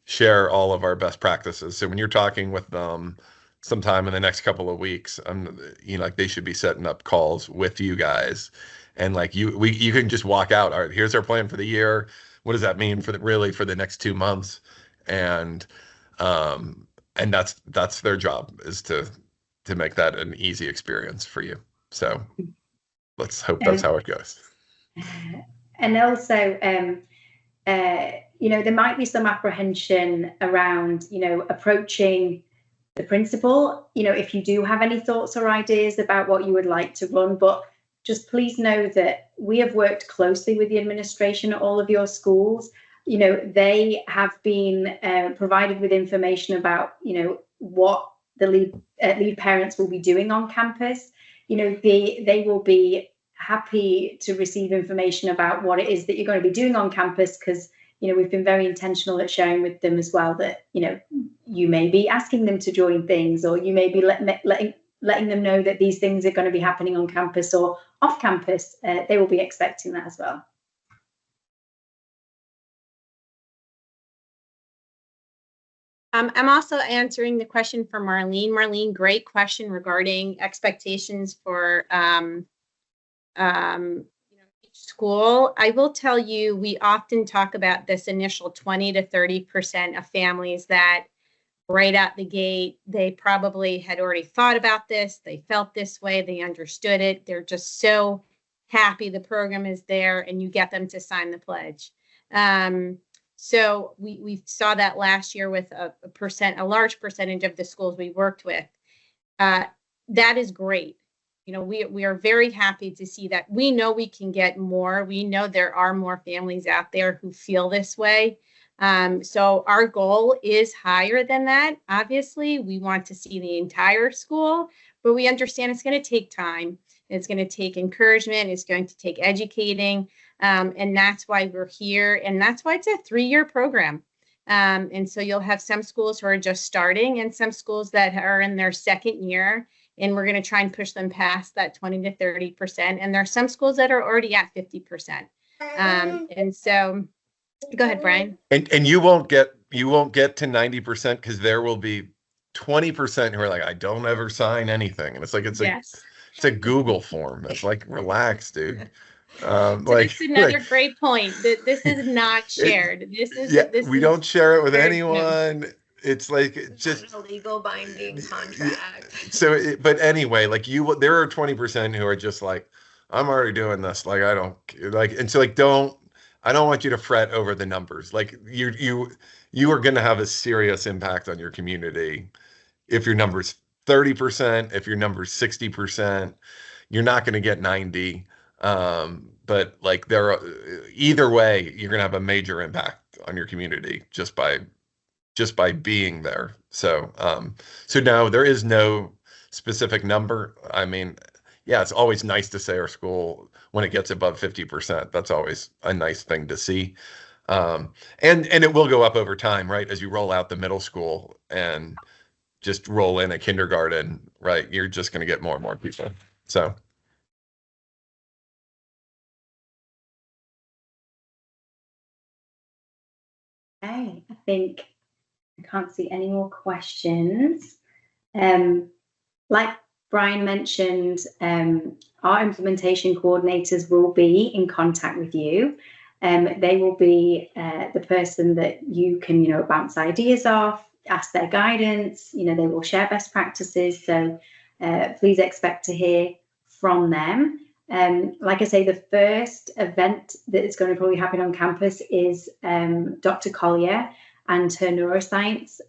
share all of our best practices. So when you're talking with them sometime in the next couple of weeks, like they should be setting up calls with you guys. And like you can just walk out. All right, here's our plan for the year. What does that mean for the next 2 months? And that's their job, is to make that an easy experience for you. So let's hope that's how it goes. And also, there might be some apprehension around, approaching the principal, if you do have any thoughts or ideas about what you would like to run, but just please know that we have worked closely with the administration at all of your schools. They have been provided with information about, what the lead parents will be doing on campus. They will be happy to receive information about what it is that you're going to be doing on campus, because we've been very intentional at sharing with them as well that you may be asking them to join things, or you may be letting them know that these things are going to be happening on campus or off campus. They will be expecting that as well. I'm also answering the question for Marlene. Marlene, great question regarding expectations for each school. I will tell you, we often talk about this initial 20 to 30% of families that right out the gate, they probably had already thought about this. They felt this way. They understood it. They're just so happy the program is there, and you get them to sign the pledge. So we saw that last year with a large percentage of the schools we worked with. That is great. We are very happy to see that. We know we can get more. We know there are more families out there who feel this way. So our goal is higher than that. Obviously, we want to see the entire school, but we understand it's going to take time. It's going to take encouragement. It's going to take educating. And that's why we're here. And that's why it's a 3-year program. And so you'll have some schools who are just starting and some schools that are in their 2nd year. And we're going to try and push them past that 20 to 30%. And there are some schools that are already at 50%. And so go ahead, Brian. And you won't get to 90% because there will be 20% who are like, I don't ever sign anything. And it's like, it's a Google form. It's like, relax, dude. It's another great point. This is not shared. We don't share it with anyone. No. It's like just not a legal binding contract. So, but anyway, like there are 20% who are just like, I'm already doing this. Like, I don't like, and so like, I don't want you to fret over the numbers. Like you are going to have a serious impact on your community. If your number's 30%, if your number's 60%, you're not going to get 90. But like either way, you're going to have a major impact on your community just by being there. So no, there is no specific number. I mean, yeah, it's always nice to say our school, when it gets above 50%, that's always a nice thing to see. And it will go up over time, right? As you roll out the middle school and just roll in a kindergarten, right? You're just going to get more and more people. So. Okay, I think I can't see any more questions. Like Brian mentioned, our implementation coordinators will be in contact with you. They will be the person that you can, bounce ideas off, ask their guidance. They will share best practices. So please expect to hear from them. Like I say, the first event that is going to probably happen on campus is Dr. Collier. and her neuroscience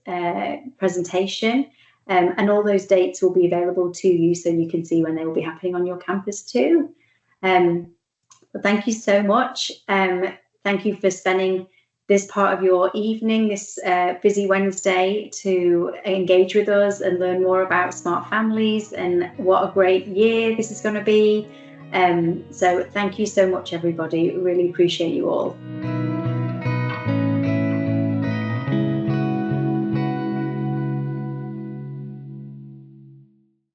presentation. And all those dates will be available to you, so you can see when they will be happening on your campus too. But thank you so much. Thank you for spending this part of your evening, this busy Wednesday, to engage with us and learn more about Smart Families and what a great year this is going to be. So thank you so much, everybody. Really appreciate you all.